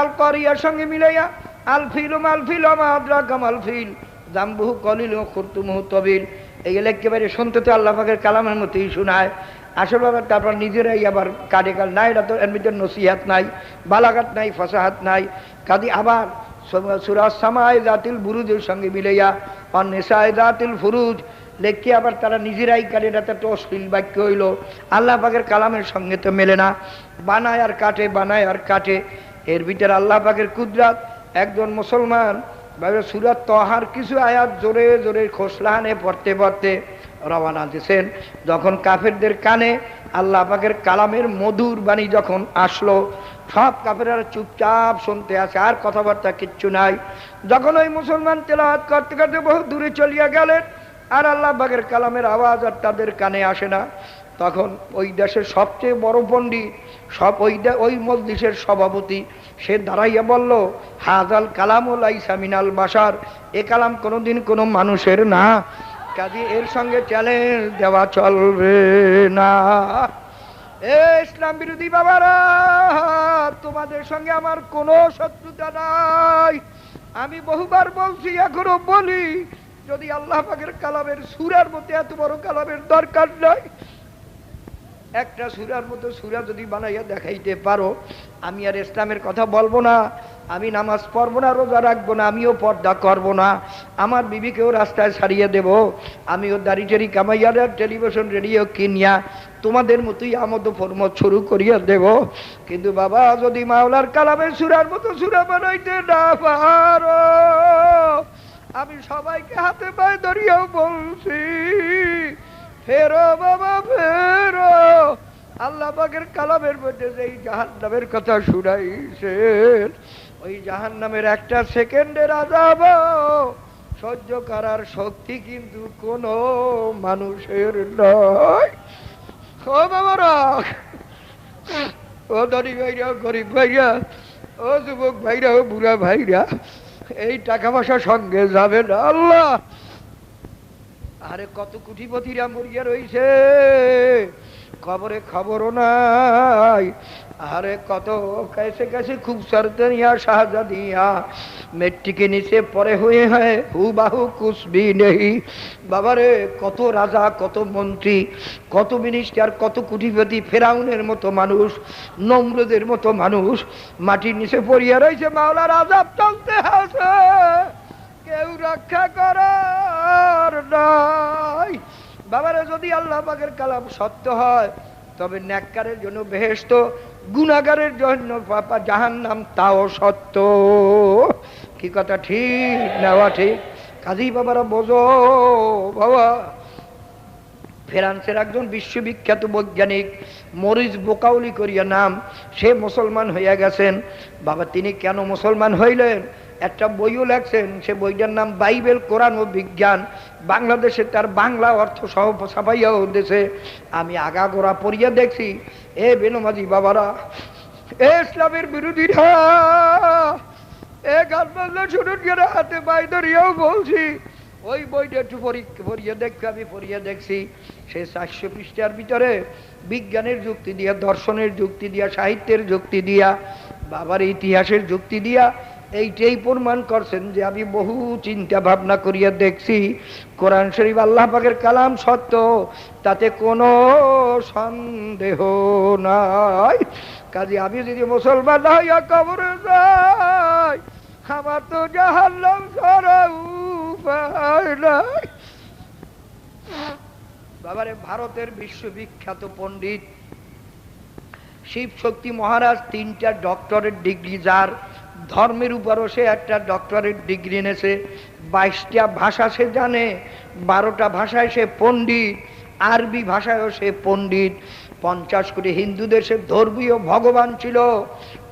আল কারিয়ার সঙ্গে মিলাইয়া আল ফিল মাল ফিল মা আদরাকা মাল ফিল জামবুহু কলিল খুরতুমুহু তবিল, এইগুলো একেবারে শুনতে তো আল্লাহ পাকের কালামের মতোই শোনায়। আসল ব্যাপার তারপর নিজেরাই আবার কাটে কাল না, এটা তো এর ভিতরে নসিহাত নাই, বালাগাত নাই, ফাসাহাত নাই। কাজী আবার সূরা সামায়ে যাতিল বুরুজের সঙ্গে মিলাইয়া অন্নেসায়ে যাতিল ফুরুজ লেখে আবার তারা নিজেরাই কাটে, এটা তো অশ্লীল বাক্য হইল, আল্লাহ পাকের কালামের সঙ্গে তো মেলে না। বানায় আর কাটে, বানায় আর কাটে। এর ভিতরে আল্লাহ পাকের কুদরত। একজন মুসলমান সূরা তাহার কিছু আয়াত জোরে জোরে খোসলাহানে পড়তে পড়তে রওনা দিয়েছেন। যখন কাফেরদের কানে আল্লাহ পাকের কালামের মধুর বাণী যখন আসলো, সব কাফেররা চুপচাপ শুনতে আসে, আর কথাবার্তা কিচ্ছু নাই। যখন ওই মুসলমান তেলাওয়াত করতে করতে বহু দূরে চলিয়া গেলেন, আর আল্লাহ পাকের কালামের আওয়াজ আর তাদের কানে আসে না, তখন ওই দেশের সবচেয়ে বড় পণ্ডিত, সব ওই মজলিসের সভাপতি, সে দাঁড়াইয়া বলল, হাজাল কালামুল লাইসা মিনাল বাশার, এ কালাম কোনোদিন কোনো মানুষের না, কাজে এর সঙ্গে চ্যালেঞ্জ দেওয়া চলবে না। এ ইসলাম বিরোধী বাবারা, তোমাদের সঙ্গে আমার কোনো শত্রুতা নাই। আমি বহুবার বলছি, এখনো বলি, যদি আল্লাহ পাকের কালামের সূরার মতো এত বড় কালামের দরকার নাই, একটা সূরার মতো সূরা যদি বানাইয়া দেখাইতে পারো, আমি আর ইসলামের কথা বলবো না, আমি নামাজ পড়বো না, রোজা রাখবো না, আমিও পর্দা করবো না, আমার বিবিকেও রাস্তায় ছাড়িয়ে দেব, আমিও দাড়ি টাড়ি কামাইয়া টেলিভিশন রেডিও কিনিয়া তোমাদের মতোই আমোদ ফরমত শুরু করিয়া দেব। কিন্তু বাবা, যদি মাওলার কালামের সূরার মতো সূরা বানাইতে না পারো, আমি সবাইকে হাতে পায়ে ধরিয়াও বলছি, ফেরো বাবা ফেরো। আল্লাহ পাকের কালামের মধ্যে যেই জাহান্নামের কথা শুনাইছেন, ওই জাহান্নামের একটা সেকেন্ডের আযাব সহ্য করার শক্তি কিন্তু কোনো মানুষের নয়। ও বাবারা, ও ধনী ভাইরা, গরিব ভাইরা, ও যুবক ভাইরা, ও বুড়া ভাইরা, এই টাকা পয়সা সঙ্গে যাবে না। আল্লাহ, আরে কত কোটিপতিরা মরিয়া রইছে, কবরে খবরও নাই। আরে কত कैसे कैसे खूबसूरतियां शाहजादियां मिट्टी के नीचे पड़े हुए हैं, হুবাহু कुछ भी नहीं। বাবারে, কত রাজা, কত মন্ত্রী, কত মিনিস্টার, কত কোটিপতি, ফেরাউনের মতো মানুষ, নমরুদের মতো মানুষ মাটির নিচে পড়িয়া রয়েছে। মাওলার আযাব চলতে আছে, কেউ রক্ষা করার নাই। বাবারে, যদি আল্লাহ পাকের কালাম সত্য হয় তবে নেককারের জন্য বেহেশত, গুনাহগারের জন্য জাহান্নাম, তাও সত্য। কি কথা ঠিক না ঠিক? কাজী বাবারা বোঝো বাবা। ফ্রান্সের একজন বিশ্ববিখ্যাত বৈজ্ঞানিক মরিস বোকাউলি করিয়া নাম, সে মুসলমান হইয়া গেছেন। বাবা, তিনি কেন মুসলমান হইলেন একটা বইও লেখছেন, সে বইটার নাম বাইবেল, কোরআন ও বিজ্ঞান। বাংলাদেশে তার বাংলা অর্থ সহ ছাপাইয়াও দিয়েছে। আমি আগাগোড়া পড়িয়া দেখছি। এ বেনমাজি বাবারা, এ ইসলামের বিরোধীরা, এ গান বাজনা শুনুন গেলে হাতে পাই ধরিয়াও বলছি, ওই বইটা একটু পড়িয়ে দেখছি। আমি পড়িয়ে দেখছি, সে 400 পৃষ্ঠার ভিতরে বিজ্ঞানের যুক্তি দিয়া, দর্শনের যুক্তি দিয়া, সাহিত্যের যুক্তি দিয়া, বাবার ইতিহাসের যুক্তি দিয়া এইটাই প্রমাণ করছেন যে আমি বহু চিন্তা ভাবনা করিয়া দেখছি, কোরআন শরীফ আল্লাহ পাকের কালাম সত্য, তাতে কোনো সন্দেহ নাই। কাজে আমি যদি মুসলমান হইয়া কবরে যাই, আমার তো জাহান্নাম ছাড়া উপায় নাই। বাবারে, ভারতের বিশ্ববিখ্যাত পণ্ডিত শিব শক্তি মহারাজ 3টা ডক্টরেট ডিগ্রি, যার ধর্মের উপরও সে একটা ডক্টরেট ডিগ্রি এনেছে, 22টা ভাষা সে জানে, 12টা ভাষায় সে পণ্ডিত, আরবি ভাষায়ও সে পণ্ডিত। 50 কোটি হিন্দুদের সে ধর্মীয় ভগবান ছিল,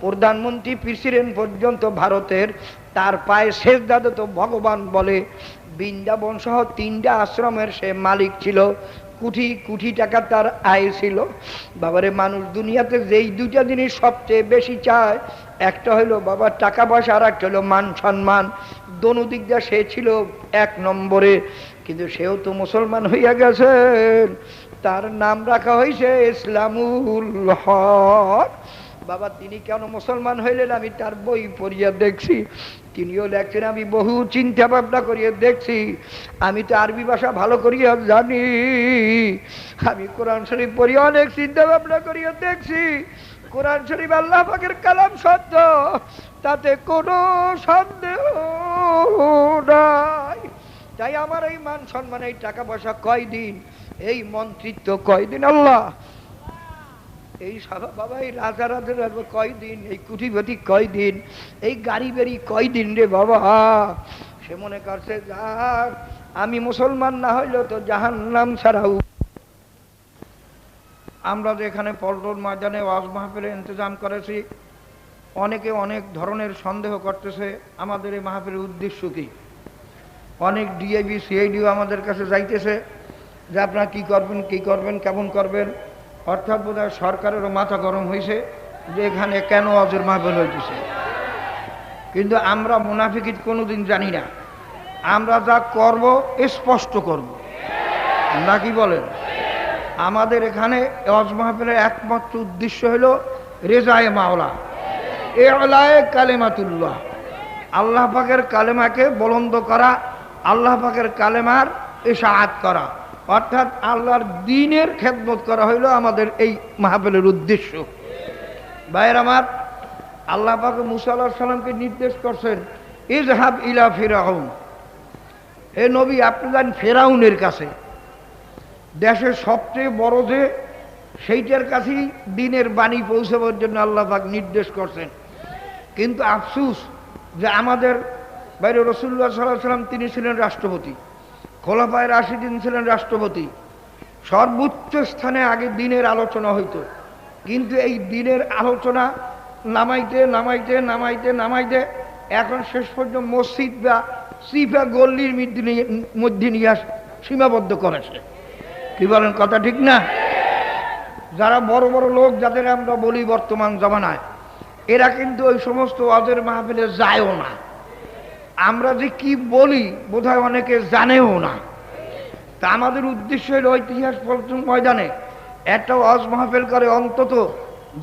প্রধানমন্ত্রী প্রেসিডেন্ট পর্যন্ত ভারতের তার পায়ে সেজদা তো ভগবান বলে। বৃন্দাবন সহ 3টা আশ্রমের সে মালিক ছিল, কোটি কোটি টাকা তার আয় ছিল। বাবারে, মানুষ দুনিয়াতে যেই 2টা জিনিস সবচেয়ে বেশি চায়, একটা হলো বাবা টাকা পয়সা, আর একটা হলো মান সম্মান। দোনো দিক দিয়ে সে ছিল 1 নম্বরে। কিন্তু সেও তো মুসলমান হইয়া গেছেন, তার নাম রাখা হয়েছে ইসলামুল হক। বাবা, তিনি কেন মুসলমান হইলেন আমি তার বই পড়িয়া দেখছি, তিনিও লেখছেন। আমি বহু চিন্তা ভাবনা করিয়া দেখছি। আমি তো আরবি ভাষা ভালো করিয়া জানি, আমি কোরআন শরীফ পড়িয়া অনেক চিন্তা ভাবনা করিয়া দেখছি। কোরআন শরীফ আল্লাহ পাকের কালাম সত্য, তাতে কোনো সন্দেহ নাই। তাই আমার এই মান সম্মান, এই টাকা পয়সা কয়দিন, এই মন্ত্রিত্ব কয়দিন, আল্লাহ এই সারা বাবা, এই রাজা রাজা কয়দিন, এই কোটিপতি কয়দিন, এই গাড়ি বেরি কয়দিন রে বাবা। সে মনে করছে যাক আমি মুসলমান না হইলেও তো জাহান্নাম ছাড়াও। আমরা যে এখানে পল্টন ময়দানে ওয়াজ মাহফিলের ইন্তজাম করেছি, অনেকে অনেক ধরনের সন্দেহ করতেছে আমাদের এই মাহফিলের উদ্দেশ্য কি। অনেক ডিআইবি সিআইডিও আমাদের কাছে যাইতেছে যে আপনারা কি করবেন, কি করবেন, কেমন করবেন। অর্থাৎ বোধহয় সরকারেরও মাথা গরম হয়েছে যে এখানে কেন ওয়াজের মাহফিল হইতেছে। কিন্তু আমরা মুনাফিকিত কোনোদিন জানি না, আমরা যা করব স্পষ্ট করব, নাকি বলেন? আমাদের এখানে ওয়াজ মাহফিলের একমাত্র উদ্দেশ্য হলো রেজায়ে মাওলা, ইলায়ে কালেমাতুল্লাহ, আল্লাহ পাকের কালেমাকে বুলন্দ করা, আল্লাহ পাকের কালেমার ইশাআত করা, অর্থাৎ আল্লাহর দ্বীনের খেদমত করা হইল আমাদের এই মাহফিলের উদ্দেশ্য। ভাইয়ের আমার, আল্লাহ পাক মুসা আলাইহিস সালামকে নির্দেশ করছেন, ইযহাব ইলা ফিরাউন, হে নবী আপনি যান ফেরাউনের কাছে, দেশের সবচেয়ে বড় যে সেইটার কাছেই দ্বীনের বাণী পৌঁছাবার জন্য আল্লাহ পাক নির্দেশ করছেন। কিন্তু আফসুস যে আমাদের বাইরে রাসূলুল্লাহ সাল্লাল্লাহু আলাইহি ওয়াসাল্লাম তিনি ছিলেন রাষ্ট্রপতি, খোলাফায়ে রাশিদিন ছিলেন রাষ্ট্রপতি, সর্বোচ্চ স্থানে আগে দ্বীনের আলোচনা হইতো। কিন্তু এই দ্বীনের আলোচনা নামাইতে নামাইতে নামাইতে নামাইতে এখন শেষ পর্যন্ত মসজিদ বা সিফা গল্লির মধ্যে নিয়ে সীমাবদ্ধ করেছে। কি বলেন, কথা ঠিক না? যারা বড় বড় লোক যাদের আমরা বলি বর্তমান জমানায়, এরা কিন্তু ওই সমস্ত ওয়াজের মাহফিলে যায়ও না। আমরা যে কি বলি বোধহয় অনেকে জানেও না। তা আমাদের উদ্দেশ্য হল ইতিহাস ময়দানে একটা ওয়াজ মাহফিল করে, অন্তত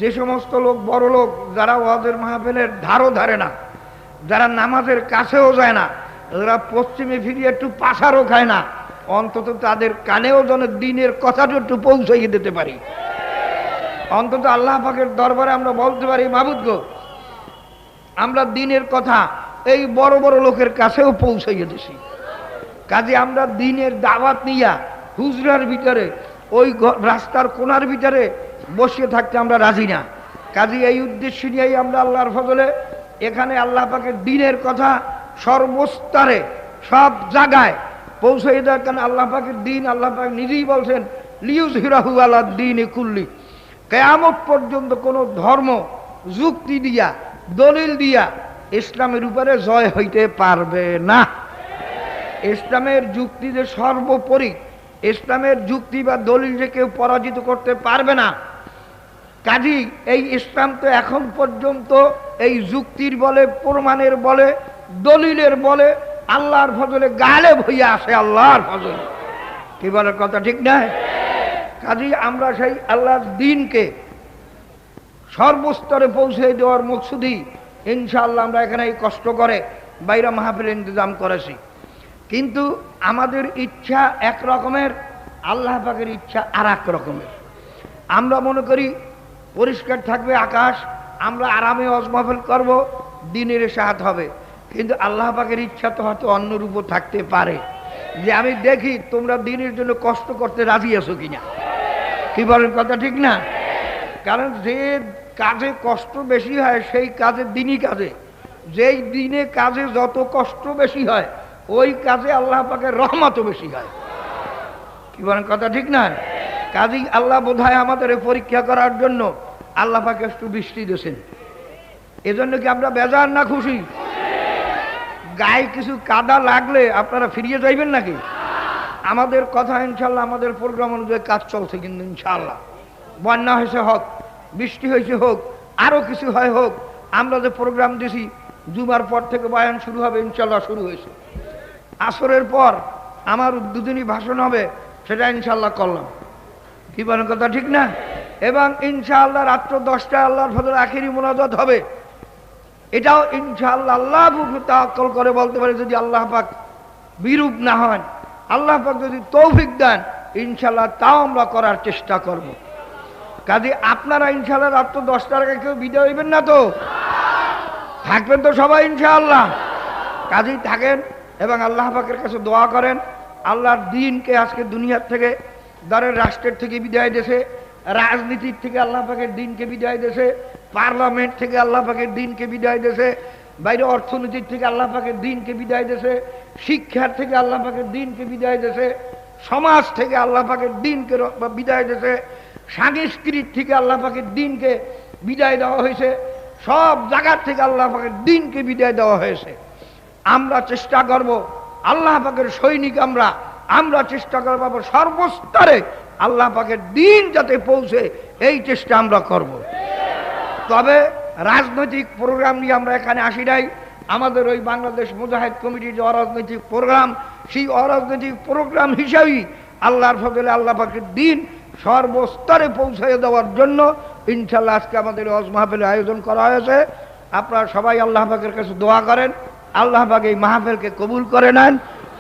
যে সমস্ত লোক বড় লোক যারা ওয়াজের মাহফিলের ধারও ধারে না, যারা নামাজের কাছেও যায় না, যারা পশ্চিমে ফিরিয়ে একটু পাশারও খায় না, অন্তত তাদের কানেও যেন দিনের কথাটা একটু পৌঁছাইয়ে দিতে পারি। অন্তত আল্লাহ পাকের দরবারে আমরা বলতে পারি, মাবুদ গো, আমরা দিনের কথা এই বড় বড় লোকের কাছেও পৌঁছাইয়ে দিছি। কাজে আমরা দিনের দাওয়াত নিয়া হুজরার ভিতরে ওই রাস্তার কোনার ভিতরে বসে থাকতে আমরা রাজি না। কাজে এই উদ্দেশ্য নিয়েই আমরা আল্লাহর ফজলে এখানে আল্লাহ পাকের দিনের কথা সর্বস্তরে সব জায়গায় পৌঁছাই দেওয়ার কারণে আল্লাহ পাকের দিন আল্লাহ পাক নিজেই বলছেন লিইয়ুযহিরাহু আলা দ্বীনি কুল্লি। কিয়ামত পর্যন্ত কোনো ধর্ম যুক্তি দিয়া দলিল দিয়া ইসলামের উপরে জয় হইতে পারবে না। ইসলামের যুক্তি যে সর্বোপরি, ইসলামের যুক্তি বা দলিল যে কেউ পরাজিত করতে পারবে না। কাজী এই ইসলাম তো এখন পর্যন্ত এই যুক্তির বলে, প্রমাণের বলে, দলিলের বলে আল্লাহর ফজলে গালেব হইয়া আসে। আল্লাহর ফজলে কি বলার কথা ঠিক না? কাজী আমরা সেই আল্লাহর দ্বীনকে সর্বস্তরে পৌঁছে দেওয়ার মকসুদই ইনশাআল্লাহ আমরা এখানে এই কষ্ট করে বাইরা মাহফিল ইন্তজাম করেছি। কিন্তু আমাদের ইচ্ছা এক রকমের, আল্লাহ পাকের ইচ্ছা আর এক রকমের। আমরা মনে করি পরিষ্কার থাকবে আকাশ, আমরা আরামে ওয়াজ মাহফিল করব, দিনের সাহায্য হবে। কিন্তু আল্লাহ পাকের ইচ্ছা তো হয়তো অন্য রূপও থাকতে পারে, যে আমি দেখি তোমরা দিনের জন্য কষ্ট করতে রাজি আছো কিনা। কি বলেন কথা ঠিক না? কারণ যে কাজে কষ্ট বেশি হয় সেই কাজে দিনই কাজে, যেই দিনে কাজে যত কষ্ট বেশি হয় ওই কাজে আল্লাহ পাকের রহমতও বেশি হয়। কি বলেন কথা ঠিক না? কাজেই আল্লাহ বোধহয় আমাদের পরীক্ষা করার জন্য আল্লাহ পাকে একটু বৃষ্টি দিয়েছেন। এজন্য কি আমরা বেজার না খুশি? গায়ে কিছু কাদা লাগলে আপনারা ফিরিয়ে যাইবেন নাকি? আমাদের কথা ইনশাল্লাহ আমাদের প্রোগ্রাম অনুযায়ী কাজ চলছে, কিন্তু ইনশাল্লাহ বন্যা হয়েছে হোক, বৃষ্টি হয়েছে হোক, আরো কিছু হয় হোক, আমরা যে প্রোগ্রাম দিছি জুমার পর থেকে বয়ান শুরু হবে, ইনশাল্লাহ শুরু হয়েছে। আসরের পর আমার দুদিনই ভাষণ হবে, সেটা ইনশাল্লাহ করলাম। কি বলেন কথা ঠিক না? এবং ইনশাআল্লাহ রাত্র 10টায় আল্লাহর ফজল আখিরি মোনাজাত হবে। এটাও ইনশাআল্লাহ আল্লাহ তাওয়াক্কুল করে বলতে পারে, যদি আল্লাহ পাক বিরূপ না হন, আল্লাহ পাক যদি তৌফিক দেন, ইনশাআল্লাহ তাও আমরা করার চেষ্টা করব। কাজে আপনারা ইনশাআল্লাহ রাত্র 10টার আগে কেউ বিদায় হইবেন না তো? থাকবেন তো সবাই ইনশাআল্লাহ? কাজেই থাকেন এবং আল্লাহ পাকের কাছে দোয়া করেন। আল্লাহর দ্বীনকে আজকে দুনিয়ার থেকে, দরের রাষ্ট্রের থেকে বিদায় দেশে, রাজনীতির থেকে আল্লাহ পাকের দ্বীনকে বিদায় দেশে, পার্লামেন্ট থেকে আল্লাহ পাকের দ্বীনকে বিদায় দেশে, বাইরে অর্থনীতির থেকে আল্লাহ পাকের দ্বীনকে বিদায় দেশে, শিক্ষার থেকে আল্লাহ পাকের দ্বীনকে বিদায় দেশে, সমাজ থেকে আল্লাহ পাকের দ্বীনকে বিদায় দেশে, সংস্কৃতি থেকে আল্লাহ পাকের দ্বীনকে বিদায় দেওয়া হয়েছে, সব জায়গার থেকে আল্লাহ পাকের দ্বীনকে বিদায় দেওয়া হয়েছে। আমরা চেষ্টা করব, আল্লাহ পাকের সৈনিক আমরা চেষ্টা করব সর্বস্তরে আল্লাহ পাকের দ্বীন যাতে পৌঁছে, এই চেষ্টা আমরা করব। তবে রাজনৈতিক প্রোগ্রাম নিয়ে আমরা এখানে আসি নাই। আমাদের ওই বাংলাদেশ মুজাহিদ কমিটির যে অরাজনৈতিক প্রোগ্রাম, সেই অরাজনৈতিক প্রোগ্রাম হিসাবেই আল্লাহর ফজলে আল্লাহ পাকের দ্বীন সর্বস্তরে পৌঁছে দেওয়ার জন্য ইনশাআল্লাহ আজকে আমাদের ওয়াজ মাহফিলের আয়োজন করা হয়েছে। আপনারা সবাই আল্লাহ পাকের কাছে দোয়া করেন, আল্লাহ পাক এই মাহফিলকে কবুল করে নেন।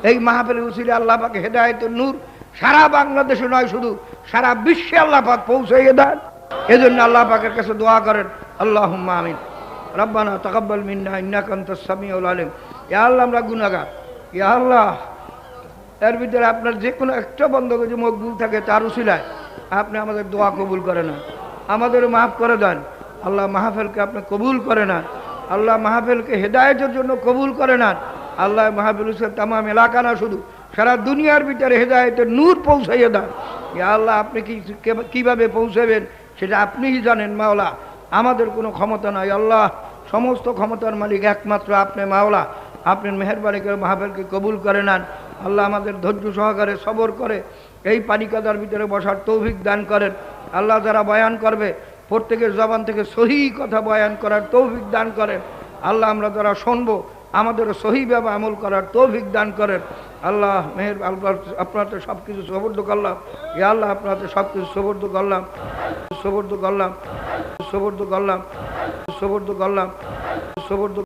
এই মাহফিলের উসিলে আল্লাহ পাক হেদায়েতের নূর সারা বাংলাদেশে নয়, শুধু সারা বিশ্বে আল্লাহ পাক পৌঁছাইয়ে দেন। এজন্য আল্লাহ পাকের কাছে দোয়া করেন, আল্লাহুম্মা আমিন। রব্বানা তাকাব্বাল মিন্না ইন্নাকা আনতাস সামিউল আলিম। ইয়া আল্লাহ, আমরা গুনাহগার, ইয়া আল্লাহ, এর ভিতরে আপনার যে কোনো একটা বন্ধকে যে মকবুল থাকে তার উসিলায় আপনি আমাদের দোয়া কবুল করে নেন, আমাদের মাফ করে দেন। আল্লাহ মাহফিলকে আপনি কবুল করে নেন, আল্লাহ মাহফিলকে হেদায়েতের জন্য কবুল করে নেন। আল্লাহ মাহফিল তামাম এলাকা না, শুধু সারা দুনিয়ার ভিতরে হেদায়েতের নূর পৌঁছাইয়ে দেন। ইয়া আল্লাহ, আপনি কিভাবে পৌঁছাবেন সেটা আপনিই জানেন মাওলা, আমাদের কোনো ক্ষমতা নাই। আল্লাহ, সমস্ত ক্ষমতার মালিক একমাত্র আপনি মাওলা। আপনার মেহেরবানি করে মাহফিলকে কবুল করে নেন। আল্লাহ আমাদের ধৈর্য সহকারে সবর করে এই পানি কাদার ভিতরে বসার তৌফিক দান করেন। আল্লাহ যারা বয়ান করবে প্রত্যেকের জবান থেকে সহি কথা বয়ান করার তৌফিক দান করেন আল্লাহ। আমরা যারা শুনবো আমাদের সহিভাবে আমল করার তৌফিক দান করেন আল্লাহ। মেহের আপনাদের সব কিছু সুবর্দ করলাম, ইয়া আল্লাহ আপনাদের সব কিছু সুবর্দ করলাম, সুবর্দ করলাম, সুবর্দ করলাম, সুবর্দ করলাম, সুবর্দ